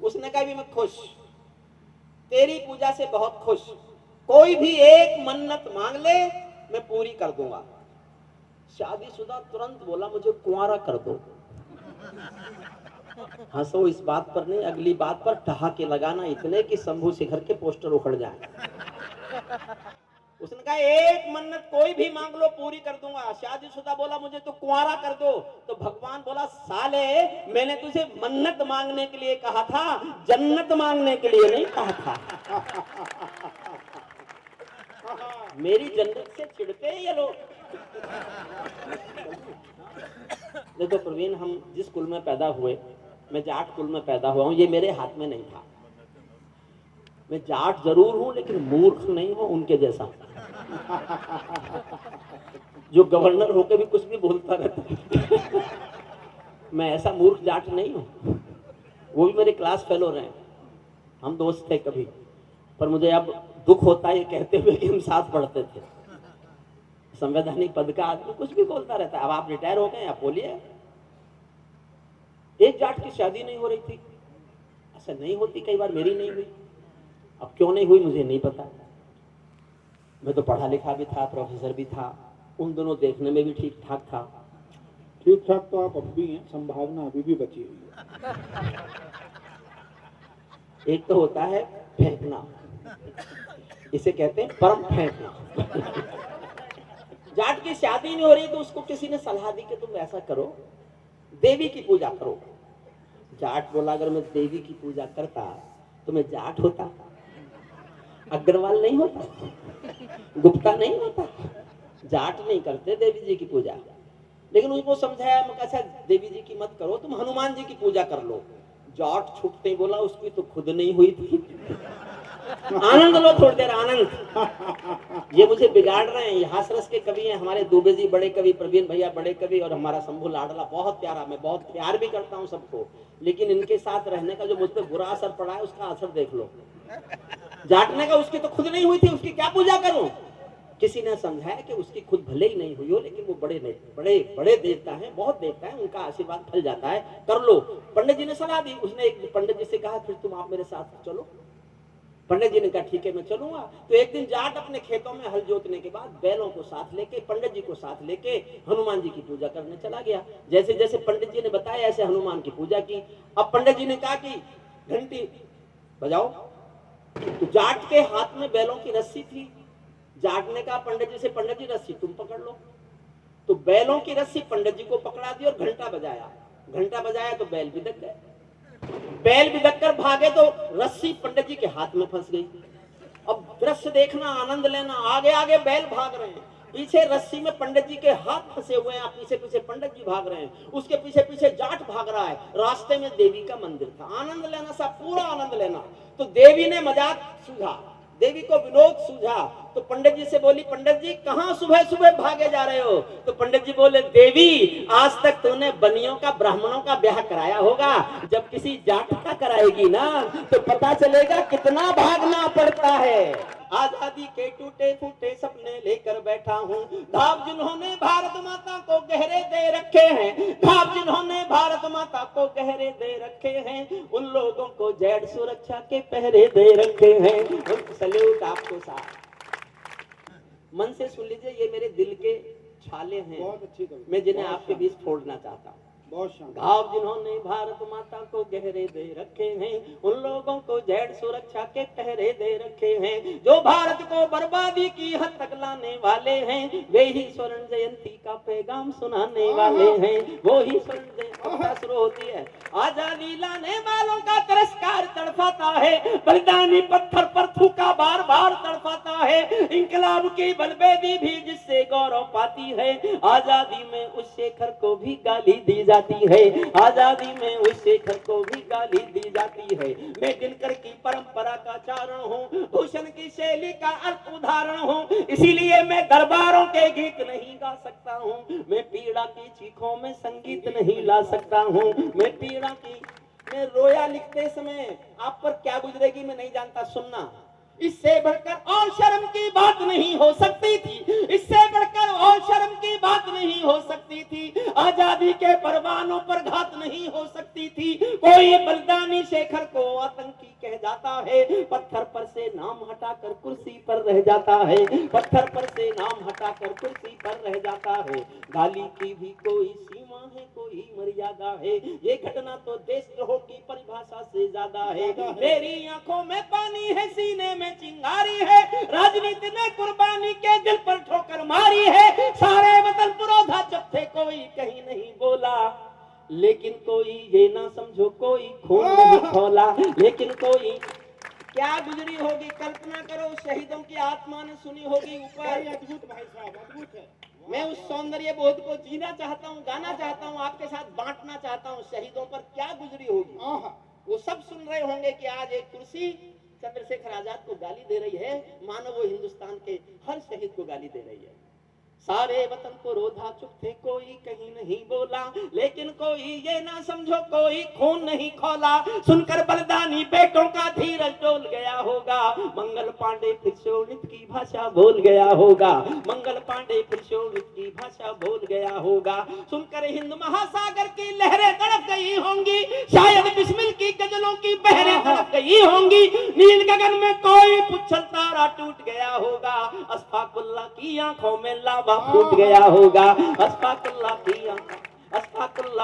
उसने कहा भी मैं खुश, तेरी पूजा से बहुत खुश, कोई भी एक मन्नत मांग ले मैं पूरी कर दूंगा। शादीशुदा तुरंत बोला मुझे कुंवारा कर दो। हंसो इस बात पर नहीं, अगली बात पर ठहाके लगाना इतने कि शंभू शिखर के पोस्टर उखड़ जाए। उसने कहा एक मन्नत कोई भी मांग लो पूरी कर दूंगा। शादीशुदा बोला मुझे तो कुंवारा कर दो। तो भगवान बोला साले, मैंने तुझे मन्नत मांगने के लिए कहा था, जन्नत मांगने के लिए नहीं कहा था। मेरी जन्नत से चिढ़ते हैं ये लोग। देखो प्रवीण, हम जिस कुल में पैदा हुए, मैं जाट कुल में पैदा हुआ हूं, ये मेरे हाथ में नहीं था। मैं जाट जरूर हूं लेकिन मूर्ख नहीं हूं उनके जैसा, जो गवर्नर होकर भी कुछ भी बोलता रहता। मैं ऐसा मूर्ख जाट नहीं हूं। वो भी मेरे क्लास फेलो रहे, हम दोस्त थे कभी, पर मुझे अब दुख होता है ये कहते हुए कि हम साथ पढ़ते थे। संवैधानिक पद का आदमी कुछ भी बोलता रहता है। अब आप रिटायर हो गए, आप बोलिए। एक जाट की शादी नहीं हो रही थी, ऐसा नहीं होती, कई बार मेरी नहीं हुई। अब क्यों नहीं हुई मुझे नहीं पता। मैं तो पढ़ा लिखा भी था, प्रोफेसर भी था, उन दोनों देखने में भी ठीक ठाक था। ठीक ठाक तो आप अब भी हैं, संभावना अभी भी बची हुई है। एक तो होता है फेंकना, इसे कहते हैं परम फेंकना। जाट की शादी नहीं हो रही तो उसको किसी ने सलाह दी कि तुम ऐसा करो, देवी की पूजा करो। जाट बोला अगर मैं देवी की पूजा करता तो मैं जाट होता, अग्रवाल नहीं होता, गुप्ता नहीं होता। जाट नहीं करते देवी जी की पूजा। लेकिन उसको समझाया, मैं अच्छा देवी जी की मत करो, तुम हनुमान जी की पूजा कर लो। जाट छुपते ही बोला उसकी तो खुद नहीं हुई थी। आनंद लो थोड़ी देर, आनंद। ये मुझे बिगाड़ रहे हैं। ये हासरस के कवि हैं हमारे, दुबे जी बड़े कवि, प्रवीण भैया बड़े कवि, और हमारा शंभू लाडला बहुत प्यारा। मैं बहुत प्यार भी करता हूँ सबको, लेकिन इनके साथ रहने का जो मुझ पर बुरा असर पड़ा है उसका असर देख लो। जाटने का उसकी तो खुद नहीं हुई थी, उसकी क्या पूजा करूं। किसी ने समझाया कि उसकी खुद भले ही नहीं हुई हो, लेकिन वो बड़े बड़े देवता हैं, बहुत देवता है, उनका आशीर्वाद फल जाता है, कर लो। पंडित जी ने सलाह दी। उसने एक पंडित जी से कहा फिर तुम आप मेरे साथ चलो। पंडित जी ने कहा ठीक है मैं चलूंगा। तो एक दिन जाट अपने खेतों में हल जोतने के बाद बैलों को साथ लेके, पंडित जी को साथ लेके हनुमान जी की पूजा करने चला गया। जैसे जैसे पंडित जी ने बताया ऐसे हनुमान की पूजा की। अब पंडित जी ने कहा कि घंटी बजाओ। तो जाट के हाथ में बैलों की रस्सी थी। जाट ने कहा पंडित जी से, पंडित जी रस्सी तुम पकड़ लो। तो बैलों की रस्सी पंडित जी को पकड़ा दी और घंटा बजाया। घंटा बजाया तो बैल बिदक गए। बैल बिदक कर भागे तो रस्सी पंडित जी के हाथ में फंस गई। अब दृश्य देखना, आनंद लेना। आगे आगे बैल भाग रहे हैं, पीछे रस्सी में पंडित जी के हाथ फंसे हुए हैं, पीछे पीछे पंडित जी भाग रहे हैं, उसके पीछे पीछे जाट भाग रहा है। रास्ते में देवी का मंदिर था। आनंद लेना सब, पूरा आनंद लेना। तो देवी ने मजाक सूझा, देवी को विनोद सूझा। तो पंडित जी से बोली, पंडित जी कहां सुबह सुबह भागे जा रहे हो। तो पंडित जी बोले, देवी आज तक तूने बनियों का, ब्राह्मणों का ब्याह कराया होगा, जब किसी जाट का कराएगी ना तो पता चलेगा कितना भागना पड़ता है। आजादी के टूटे फूटे सपने लेकर बैठा हूँ, घाव जिन्होंने भारत माता को गहरे दे रखे हैं, घाव जिन्होंने भारत माता को गहरे दे रखे हैं, उन लोगों को जेड सुरक्षा के पहरे दे रखे हैं। सल्यूट आपको साथ। मन से सुन लीजिए, ये मेरे दिल के छाले हैं, बहुत अच्छी कविता, मैं जिन्हें बहुत आपके बीच फोड़ना चाहता हूँ। बहुत शानदार। घाव जिन्होंने भारत माता को गहरे दे रखे हैं, उन लोगों को जेड सुरक्षा के पहरे दे रखे हैं। जो भारत को बर्बादी की हद तक लाने वाले हैं, वे ही स्वर्ण जयंती का पैगाम सुनाने वाले हैं। वो ही स्वर्ण जयंती शुरू होती है। आजादी लाने वालों का तिरस्कार तड़पाता है, बलिदानी पत्थर पर थूका बार बार तड़पाता है। इंकलाब की बलबेदी भी जिससे गौरव पाती है, आजादी में उस शेखर को भी गाली दी जाती है, आजादी में उस शेखर को भी गाली दी जाती है। मैं दिनकर की परंपरा का चारण हूँ, भूषण की शैली का अर्थ उदाहरण हूँ, इसीलिए मैं दरबारों के गीत नहीं गा सकता हूँ। मैं पीड़ा की चीखों में संगीत नहीं ला सकता हूँ, मैं पीड़ा की मैं रोया लिखते समय आप पर क्या गुजरेगी मैं नहीं जानता, सुनना। इससे बढ़कर और शर्म की बात नहीं हो सकती थी, इससे बढ़कर और शर्म की बात नहीं हो सकती थी। आजादी के परवानों पर घात नहीं हो सकती थी। कोई बलिदानी शेखर को आतंकी कह जाता है, पत्थर पर से नाम हटाकर कुर्सी पर रह जाता है, पत्थर पर से नाम हटाकर कुर्सी पर रह जाता है। गाली की भी कोई सीमा है, कोई मर्यादा है, ये घटना तो देशद्रोह की परिभाषा से ज्यादा है। मेरी आंखों में पानी है, सीने में चिंगारी है, राजनीति ने कुर्बानी के दिल पर ठोकर मारी है। सारे वतन पुरोधा चुप थे, कोई कहीं नहीं बोला, लेकिन कोई ये ना समझो कोई खून नहीं खोला, लेकिन कोई क्या गुजरी होगी। कल्पना करो, शहीदों की आत्मा ने सुनी होगी ऊपर। अद्भुत भाई साहब, अद्भुत है। मैं उस सौंदर्य बोध को जीना चाहता हूँ, गाना चाहता हूँ, आपके साथ बांटना चाहता हूँ। शहीदों पर क्या गुजरी होगी, वो सब सुन रहे होंगे कि आज एक कुर्सी चंद्रशेखर आजाद को गाली दे रही है, मानो वो हिंदुस्तान के हर शहीद को गाली दे रही है। सारे वतन को रोधा चुप थे, कोई कहीं नहीं बोला, लेकिन कोई ये ना समझो कोई खून नहीं खोला। सुनकर बलिदानी बेटों का धीरज डोल गया होगा, मंगल पांडे फिर शोणित की भाषा बोल गया होगा, मंगल पांडे फिर शोणित की भाषा बोल गया होगा। सुनकर हिंद महासागर की लहरें तड़प गई होंगी, शायद बिस्मिल की गजलों की बहरें तड़प गई होंगी। नील गगन में कोई पुच्छल तारा टूट गया होगा, अशफाकुल्लाह की आंखों में लावा फूट गया होगा, अशफाकुल्लाह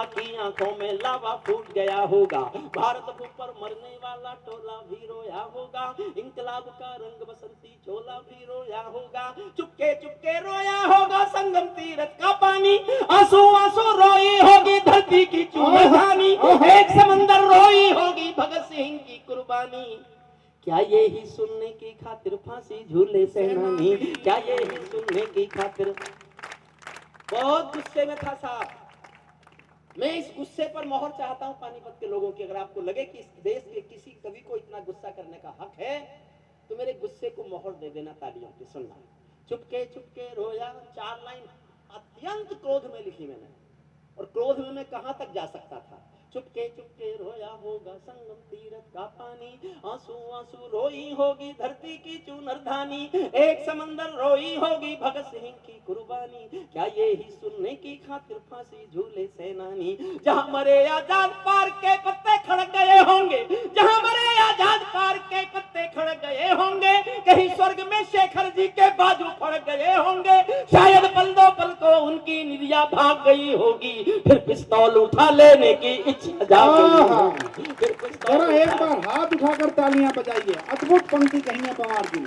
की आंखों में लावा फूट गया होगा। भारत भूमि पर मरने वाला टोला भी रोया होगा, इंकलाब का रंग बसंती चोला भी रोया होगा। चुपके चुपके रोया होगा संगम तीरथ का पानी, आंसू आंसू रोई होगी धरती की चूड़ानी, एक समंदर रोई होगी भगत सिंह की कुर्बानी। क्या ये ही सुनने की खातिर फांसी झूले सेनानी, क्या ये ही सुनने की खातिर। बहुत गुस्से में था साहब, मैं इस गुस्से पर मोहर चाहता हूं पानीपत के लोगों की। अगर आपको लगे कि इस देश के किसी कवि को इतना गुस्सा करने का हक है, तो मेरे गुस्से को मोहर दे देना तालियों की। सुनना, चुपके चुपके रोया, 4 लाइन अत्यंत क्रोध में लिखी मैंने, और क्रोध में मैं कहां तक जा सकता था। चुपके चुपके रोया होगा संगम तीरथ का पानी, आंसू आंसू रोई होगी धरती की चूनरधानी, एक समंदर रोई होगी भगत सिंह की कुर्बानी। क्या ये ही सुनने की खातिर फांसी झूले सेनानी, जहां मरे आजाद पार्क के पत्ते खड़क गए होंगे, जहां मरे आजाद पार्क के पत्ते खड़क गए होंगे, कहीं स्वर्ग में शेखर जी के बाजू फड़क गए होंगे। शायद पल दो पल को उनकी निदिया भाग गई होगी, फिर पिस्तौल उठा लेने की इच्छा जाग गई। जरा एक बार हाथ उठाकर तालियां बजाइए, अद्भुत पंक्ति कही है पवार की।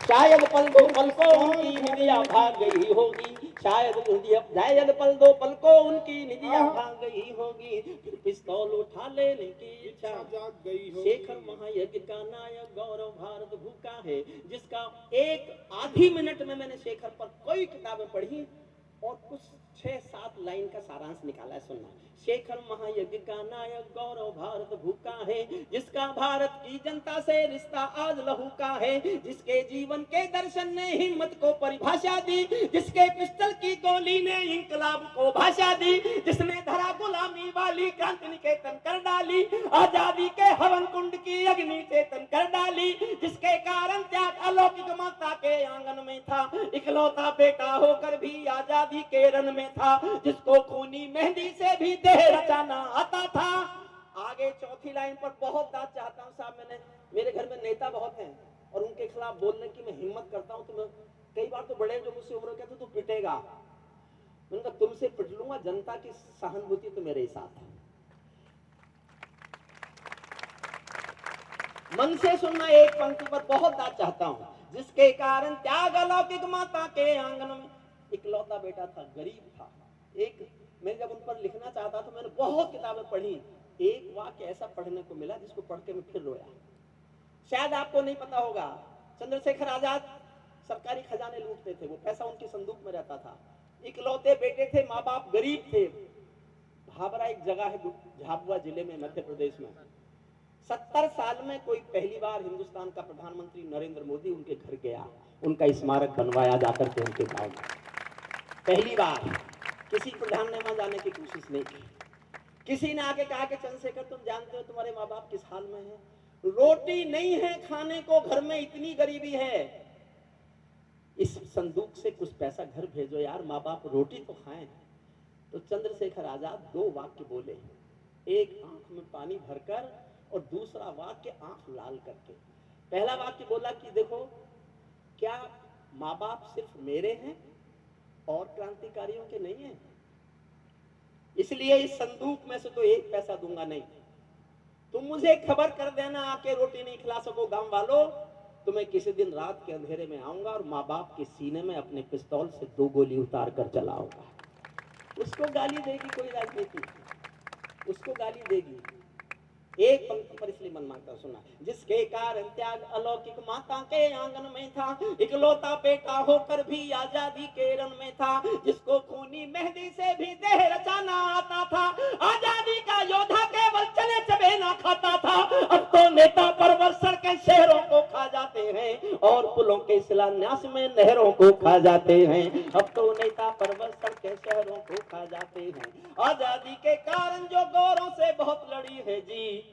शायद पल दो पल को उनकी निदिया भाग गई होगी, शायद पल दो पल को उनकी निदिया भाग गई होगी, फिर पिस्तौल उठा लेने की इच्छा जाग गई होगी। शेखर महायज्ञ का नायक गौरव भारत भूखा है, जिसका एक आधी मिनट में मैंने शेखर पर कई किताबें पढ़ी और कुछ 6-7 लाइन का सारांश निकाला है। सुनना, शेखर महायज्ञ का नायक गौरव भारत भूखा है, जिसका भारत की जनता से रिश्ता आज लहू का है, जिसके जीवन के दर्शन ने हिम्मत को परिभाषा दी, जिसके पिस्टल की गोली ने इंकलाब को भाषा दी, जिसने धरा गुलामी वाली क्रांति निकेतन कर डाली, आजादी के हवन कुंड की अग्नि चेतन कर डाली, जिसके कारण त्याग अलौकिक माता के आंगन में था, इकलौता बेटा होकर भी आजादी के रन में था, जिसको खूनी मेहंदी से भी देह रचाना आता था। आगे चौथी लाइन पर बहुत दाद चाहता हूं साहब। मेरे घर में नेता बहुत हैं और उनके खिलाफ बोलने की मैं हिम्मत करता हूं, तो मैं कई बार तो बड़े जो मुझसे उम्र कहते तू पिटेगा, मैंने कहा तुमसे पिट लूंगा, जनता की सहानुभूति तो मेरे साथ है। मन से सुनना, एक पंक्ति पर बहुत दाद चाहता हूं, जिसके कारण त्याग अलौकिक माता के आंगन में, इकलौता बेटा था, गरीब था। एक मैं जब उन पर लिखना चाहता था, मैंने बहुत किताबें पढ़ी, एक वाक्य ऐसा पढ़ने को मिला जिसको पढ़ के मैं फिर रोया। शायद आपको नहीं पता होगा, चंद्रशेखर आजाद सरकारी खजाने लूटते थे, वो पैसा उनकी संदूक में रहता था, इकलौते बेटे थे, माँ बाप गरीब थे। भाबरा एक जगह है झाबुआ जिले में, मध्य प्रदेश में। 70 साल में कोई पहली बार हिंदुस्तान का प्रधानमंत्री नरेंद्र मोदी उनके घर गया, उनका स्मारक बनवाया जाकर के उनके गांव में। पहली बार किसी प्रधान ने वहां जाने की कोशिश नहीं की। किसी ने आके कहा कि चंद्रशेखर तुम जानते हो तुम्हारे माँ बाप किस हाल में हैं, रोटी नहीं है खाने को, घर में इतनी गरीबी है, इस संदूक से कुछ पैसा घर भेजो यार, माँ बाप रोटी तो खाएं। तो चंद्रशेखर आजाद दो वाक्य बोले, एक आंख में पानी भरकर और दूसरा वाक्य आंख लाल करके। पहला वाक्य बोला कि देखो क्या माँ बाप सिर्फ मेरे हैं और क्रांतिकारियों के नहीं हैं, इसलिए इस संदूक में से तो एक पैसा दूंगा नहीं, तुम मुझे खबर कर देना आके रोटी नहीं खिला सको गांव वालों, तो मैं किसी दिन रात के अंधेरे में आऊंगा और माँ बाप के सीने में अपने पिस्तौल से 2 गोली उतार कर चलाऊंगा। उसको गाली देगी कोई राजनीति, उसको गाली देगी। एक पंक्ति पर इसलिए मन मांगता सुना, जिसके कारण त्याग अलौकिक माता के आंगन में था, इकलौता बेटा होकर भी आजादी के रन में था, जिसको खूनी मेहंदी से भी देह रचाना आता था, आजादी का योद्धा केवल चले चबे ना खाता था। अब तो नेता परवर सड़कें शहरों को खा जाते हैं और पुलों के शिलान्यास में नहरों को खा जाते हैं। अब तो नेता परवर सड़कें शहरों को खा जाते हैं। आजादी के कारण जो गौरों से बहुत लड़ी है जी,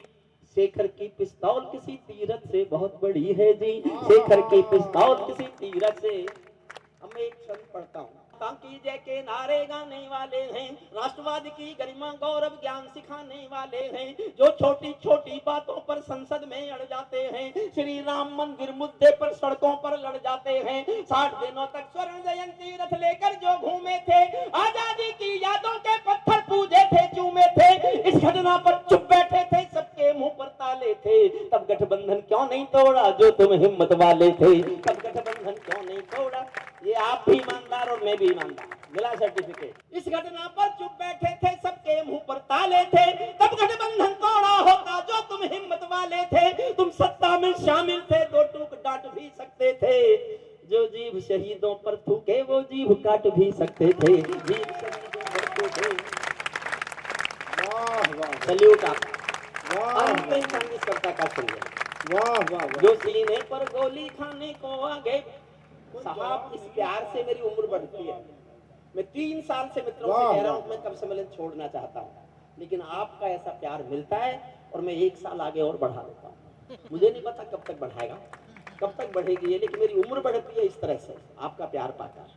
शेखर की पिस्तौल किसी तीरथ से बहुत बड़ी है जी, शेखर की पिस्तौल किसी तीरथ से। अब मैं एक शब्द पढ़ता हूँ, ताकि जय के नारे गाने वाले हैं, राष्ट्रवाद की गरिमा गौरव ज्ञान सिखाने वाले हैं, जो छोटी छोटी बातों पर संसद में अड़ जाते हैं, श्री राम मंदिर मुद्दे पर सड़कों पर लड़ जाते हैं, 60 दिनों तक स्वर्ण जयंती रथ लेकर जो घूमे थे, आजादी की यादों के पत्थर पूजे थे, चूमे थे, इस घटना पर चुप बैठे थे, सबके मुंह पर ताले थे, तब गठबंधन क्यों नहीं तोड़ा जो तुम हिम्मत वाले थे, तब गठबंधन क्यों नहीं तोड़ा। ये आप भी ईमानदार और मैं भी ईमानदार, मिला सर्टिफिकेट। इस घटना पर चुप बैठे थे, सबके मुंह पर ताले थे, तब गठबंधन तोड़ा होता जो तुम हिम्मत वाले थे, तुम सत्ता में शामिल थे, 2 टूक डांट भी सकते थे, जो जीभ शहीदों पर थूके वो जीभ काट भी सकते थे, जीभ शहीदों पर थूके। वाह वाह सल्यूट आप वाह अंतिम संगीतकर्ता का सुनिए, वाह वाह वाह। जो सीने पर गोली खाने को आगे। साहब इस प्यार से मेरी उम्र बढ़ती है, मैं 3 साल से मित्रों से कह रहा हूँ मैं कब सम्मेलन छोड़ना चाहता हूँ, लेकिन आपका ऐसा प्यार मिलता है और मैं 1 साल आगे और बढ़ा लेता हूँ। मुझे नहीं पता कब तक बढ़ाएगा, कब तक बढ़ेगी ये, लेकिन मेरी उम्र बढ़ती है इस तरह से आपका प्यार पाकर।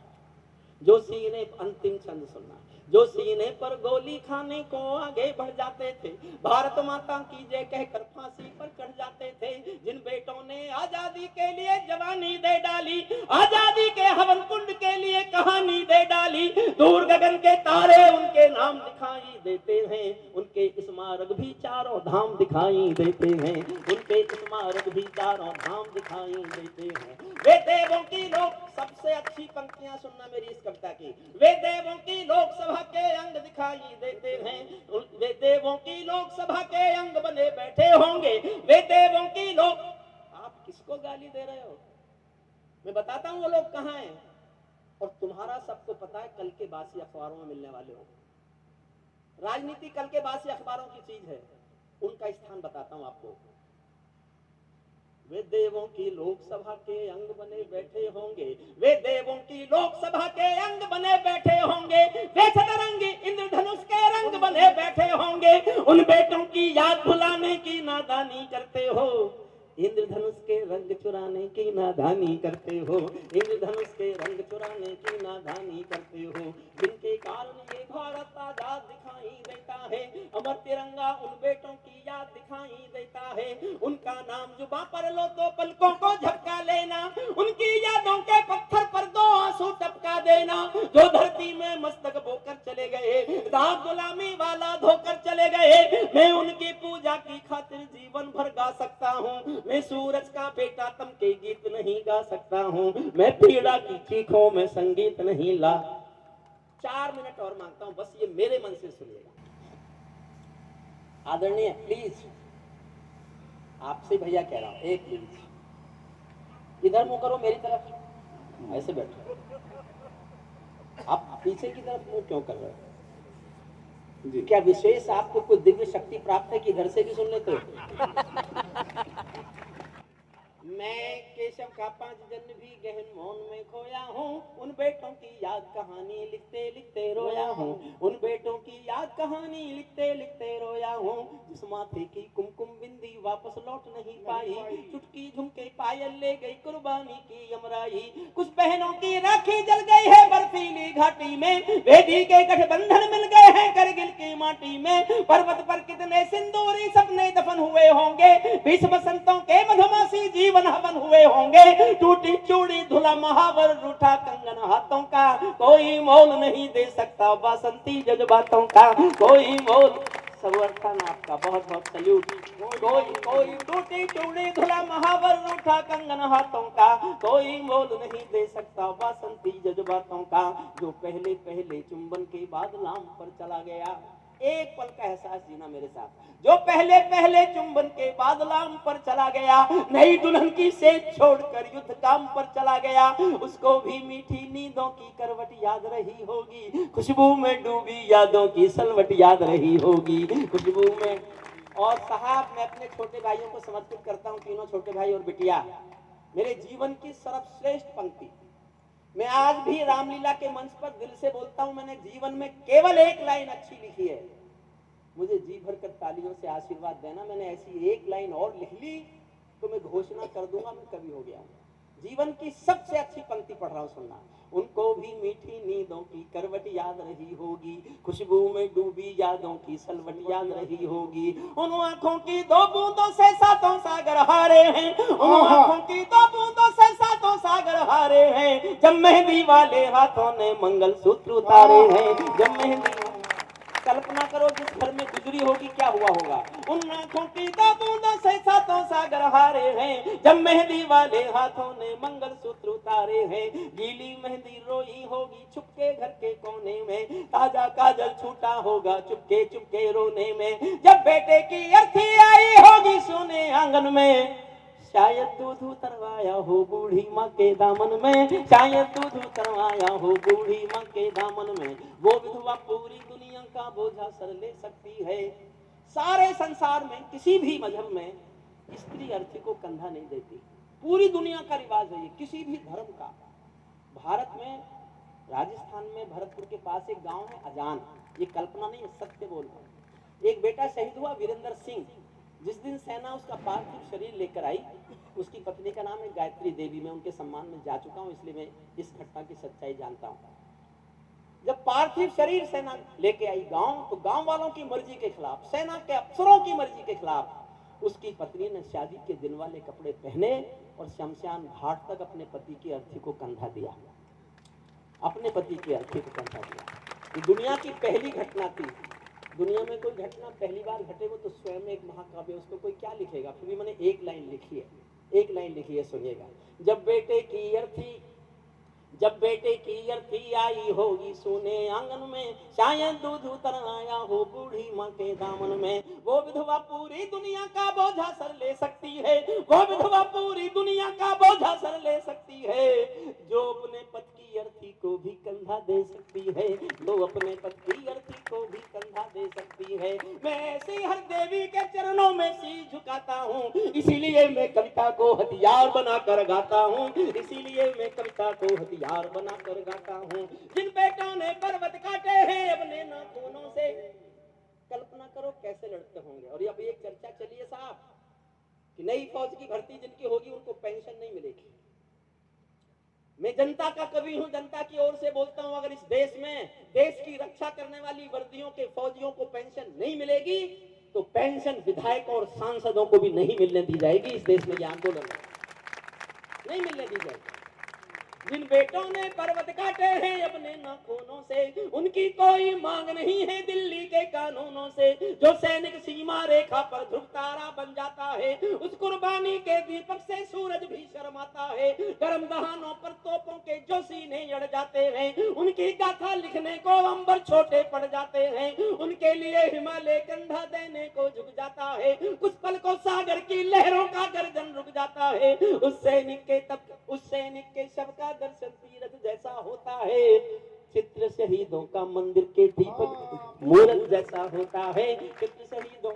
जो सीने अंतिम छंद सुनना, जो सीने पर गोली खाने को आगे बढ़ जाते थे, भारत माता की जय कहकर फांसी पर चढ़ जाते थे, जिन बेटों ने आजादी के लिए जवानी दे डाली, आजादी के हवन कुंड के लिए कहानी दे डाली, दूर गगन के तारे उनके नाम दिखाई देते हैं, उनके स्मारक भी चारों धाम दिखाई देते हैं, उनके स्मारक भी चारों धाम दिखाई देते हैं। वे देवों की लोक, सबसे अच्छी पंक्तियां सुनना मेरी इस कविता की, वे देवों की लोकसभा के अंग दिखाई देते हैं, वे देवों की लोकसभा के अंग बने बैठे होंगे, वे देवों की लोक। आप किसको गाली दे रहे हो? मैं बताता हूं वो लोग कहां हैं, और तुम्हारा सबको पता है कल के बासी अखबारों में मिलने वाले हो। राजनीति कल के बासी अखबारों की चीज है, उनका स्थान बताता हूं आपको। वे देवों की लोकसभा के अंग बने बैठे होंगे, वे देवों की लोकसभा के अंग बने बैठे होंगे, वे सतरंगी इंद्रधनुष के रंग बने बैठे होंगे, उन बेटों की याद भुलाने की नादानी करते हो, इंद्रधनुष के रंग चुराने की नादानी करते हो, इंद्रधनुष के रंग चुराने की नादानी करते हो, जिनके कारण ये भारत आजाद दिखाई देता है, अमर तिरंगा उन बेटों की याद दिखाई देता है, उनका नाम जुबां पर लो तो पलकों को झपका लेना, उनकी यादों के पत्थर पर 2 आंसू टपका देना, जो धरती में मस्तक बोकर चले गए, दाग गुलामी वाला धोकर चले गए, मैं उनकी पूजा की खातिर जीवन भर गा सकता हूँ, मैं सूरज का बेटा तम के गीत नहीं गा सकता हूँ, मैं पीड़ा की चीखों में संगीत नहीं ला। 4 मिनट और मांगता हूँ, बस ये मेरे मन से सुनिएगा। आदरणीय प्लीज, आपसे भैया कह रहा हूँ, एक प्लीज इधर मुंह करो मेरी तरफ, ऐसे बैठो। आप पीछे की तरफ मुंह क्यों कर रहे हो? क्या विशेष आपको कोई दिव्य शक्ति प्राप्त है कि इधर से भी सुन लेते हो? मैं केशव का 5 जन्म भी गहन मौन में खोया हूँ, उन बेटों की याद कहानी लिखते लिखते रोया हूँ, उन बेटों की याद कहानी लिखते लिखते रोया हूँ, जिस माथे की कुमकुम बिंदी वापस लौट नहीं पाई, चुटकी झुमके पायल ले गई कुर्बानी की यमराई, कुछ बहनों की राखी जल गई है बर्फीली घाटी में, वेदी के गठबंधन मिल गए हैं करगिल की माटी में, पर्वत पर कितने सिंदूरी सपने दफन हुए होंगे, 20 बसंतों के मधुमासी जीवन हवन हुए होंगे, टूटी चूड़ी धुला महावर रूठा कंगन हाथों का, कोई मोल नहीं दे सकता बासंती जज्बातों का, कोई मोल। सबर्थन आपका बहुत बहुत सल्यूट। कोई टूटी चूड़ी धुला महावर रूठा कंगन हाथों का, कोई मोल नहीं दे सकता बासंती जज्बातों का, जो पहले पहले चुंबन के बाद लाम पर चला गया। एक पल का एहसास जीना मेरे साथ, जो पहले पहले चुंबन के बाद लाम पर चला गया, नई दुल्हन की सेज छोड़कर युद्ध काम पर चला गया, उसको भी मीठी नींदों की करवट याद रही होगी, खुशबू में डूबी यादों की सलवट याद रही होगी, खुशबू में। और साहब, मैं अपने छोटे भाइयों को समर्पित करता हूँ, तीनों छोटे भाई और बिटिया, मेरे जीवन की सर्वश्रेष्ठ पंक्ति। मैं आज भी रामलीला के मंच पर दिल से बोलता हूं, मैंने जीवन में केवल एक लाइन अच्छी लिखी है, मुझे जी भरकर तालियों से आशीर्वाद देना, मैंने ऐसी एक लाइन और लिख ली तो मैं घोषणा कर दूंगा मैं कवि हो गया हूं। जीवन की सबसे अच्छी पंक्ति पढ़ रहा हूं, सुनना। उनको भी मीठी नींदों की करवट याद रही होगी, खुशबू में डूबी यादों की सलवट याद रही होगी, उन आंखों की दो बूंदों से सातों सागर हारे हैं, उन आंखों की दो बूंदों से सातों सागर हारे हैं, जब मेहंदी वाले हाथों ने मंगलसूत्र उतारे हैं, जब मेहंदी। कल्पना करो जिस घर में गुजरी होगी क्या हुआ होगा। उन आंखों की दो बूंदों से सातों सागर हारे हैं, जब मेहंदी वाले हाथों ने मंगलसूत्र उतारे हैं, गीली मेहंदी रोई होगी चुपके घर के कोने में, ताजा काजल छूटा होगा चुपके चुपके रोने में, जब बेटे की अर्थी आई होगी सोने आंगन में, शायद दूध उतरवाया हो बूढ़ी माँ के दामन में, शायद दूध उतरवाया हो बूढ़ी माँ के दामन में, वो विधवा पूरी दुनिया का बोझा सर ले सकती है। सारे संसार में किसी भी मजहब में स्त्री अर्थी को कंधा नहीं देती, पूरी दुनिया का रिवाज है ये, किसी भी धर्म का। भारत में, राजस्थान में भरतपुर के पास एक गांव है अजान, ये कल्पना नहीं है, सत्य बोल रहा हूं। एक बेटा शहीद हुआ वीरेंद्र सिंह, जिस दिन सेना उसका पार्थिव शरीर लेकर आई, उसकी पत्नी का नाम है गायत्री देवी, मैं उनके सम्मान में जा चुका हूं इसलिए मैं इस घटना की सच्चाई जानता हूं। जब पार्थिव शरीर सेना लेके आई गांव, तो गांव वालों की मर्जी के खिलाफ, सेना के अफसरों की मर्जी के खिलाफ, उसकी पत्नी ने शादी के दिन वाले कपड़े पहने और शमशान घाट तक अपने पति की अर्थी को कंधा दिया, अपने पति की अर्थी को कंधा दिया। ये दुनिया की पहली घटना थी। दुनिया में कोई घटना पहली बार घटे वो तो स्वयं एक महाकाव्य, उसको कोई क्या लिखेगा। फिर भी मैंने एक लाइन लिखी है, एक लाइन लिखी है, सुनिएगा। जब बेटे की अर्थी आई होगी सोने आंगन में, शायद दूध उतर आया हो बूढ़ी माँ के दामन में, वो विधवा पूरी दुनिया का बोझा सर ले सकती है, वो विधवा पूरी दुनिया का बोझा सर ले सकती है, जो अपने पति की अर्थी को भी कंधा दे सकती है, जो अपने पति की अर्थी को भी कंधा दे सकती है। मैं ऐसी हर देवी के चरणों में शीश झुकाता हूँ, इसीलिए मैं कविता को हथियार बनाकर गाता हूँ, इसीलिए मैं कविता को हथियार बनाकर गाता हूँ। जिन बेटों ने पर्वत काटे हैं अपने नाखूनों से, कल्पना करो कैसे लड़ते होंगे। और अब एक चर्चा चली है साहब कि नई फौज की भर्ती जिनकी होगी उनको पेंशन नहीं मिलेगी। मैं जनता का कवि हूं, जनता की ओर से बोलता हूं, अगर इस देश में देश की रक्षा करने वाली वर्दियों के फौजियों को पेंशन नहीं मिलेगी तो पेंशन विधायकों और सांसदों को भी नहीं मिलने दी जाएगी। इस देश में यह आंदोलन नहीं मिलने दी जाएगी। जिन बेटों ने पर्वत काटे हैं अपने नाखूनों से, उनकी कोई मांग नहीं है दिल्ली के कानूनों से। जो सैनिक सीमा रेखा पर ध्रुव तारा बन जाता है, उस कुर्बानी के दीपक से सूरज भी शर्माता है। गर्म दहानों पर तोपों के जो सीने अड़ जाते हैं, उनकी गाथा लिखने को अंबर छोटे पड़ जाते हैं। उनके लिए हिमालय कंधा देने को झुक जाता है, कुछ पल को सागर की लहरों का गर्जन रुक जाता है। उस सैनिक के शव का दर्शन तीरथ जैसा होता है, चित्र शहीदों का मंदिर के दीपक मूरत जैसा होता है। चित्र शहीदों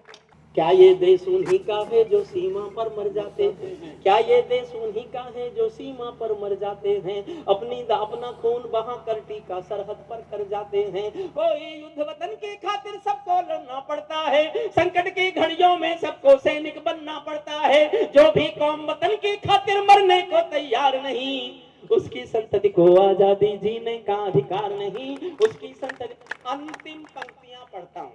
क्या ये देश उन्हीं का है जो सीमा पर मर जाते हैं? क्या ये देश उन्हीं का है जो सीमा पर मर जाते हैं? अपना खून बहा कर टीका सरहद पर कर जाते हैं। कोई युद्ध वतन की खातिर सबको लड़ना पड़ता है, संकट की घड़ियों में सबको सैनिक बनना पड़ता है। जो भी कौम वतन की खातिर मरने को तैयार नहीं, उसकी संतति को आजादी जीने का अधिकार नहीं। उसकी संतति। अंतिम पंक्तियां पढ़ता हूँ।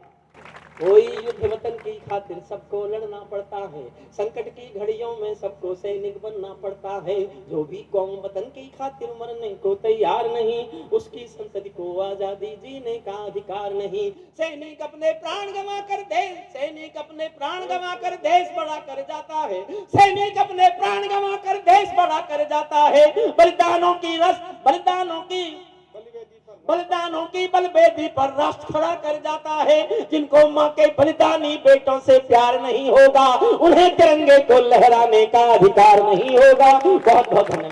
कोई युद्ध वतन की खातिर सबको लड़ना पड़ता है, संकट की घड़ियों में सबको सैनिक बनना पड़ता है। जो भी कौम वतन की खातिर मरने को तैयार नहीं, उसकी संतति को आजादी जीने का अधिकार नहीं। सैनिक अपने प्राण गंवा कर देश, सैनिक अपने प्राण गंवा कर देश बड़ा कर जाता है। सैनिक अपने प्राण गंवा कर देश बड़ा कर जाता है। बलिदानों की बलवेदी पर राष्ट्र खड़ा कर जाता है। जिनको माँ के बलिदानी बेटों से प्यार नहीं होगा, उन्हें तिरंगे को लहराने का अधिकार नहीं होगा। बहुत बहुत धन्यवाद।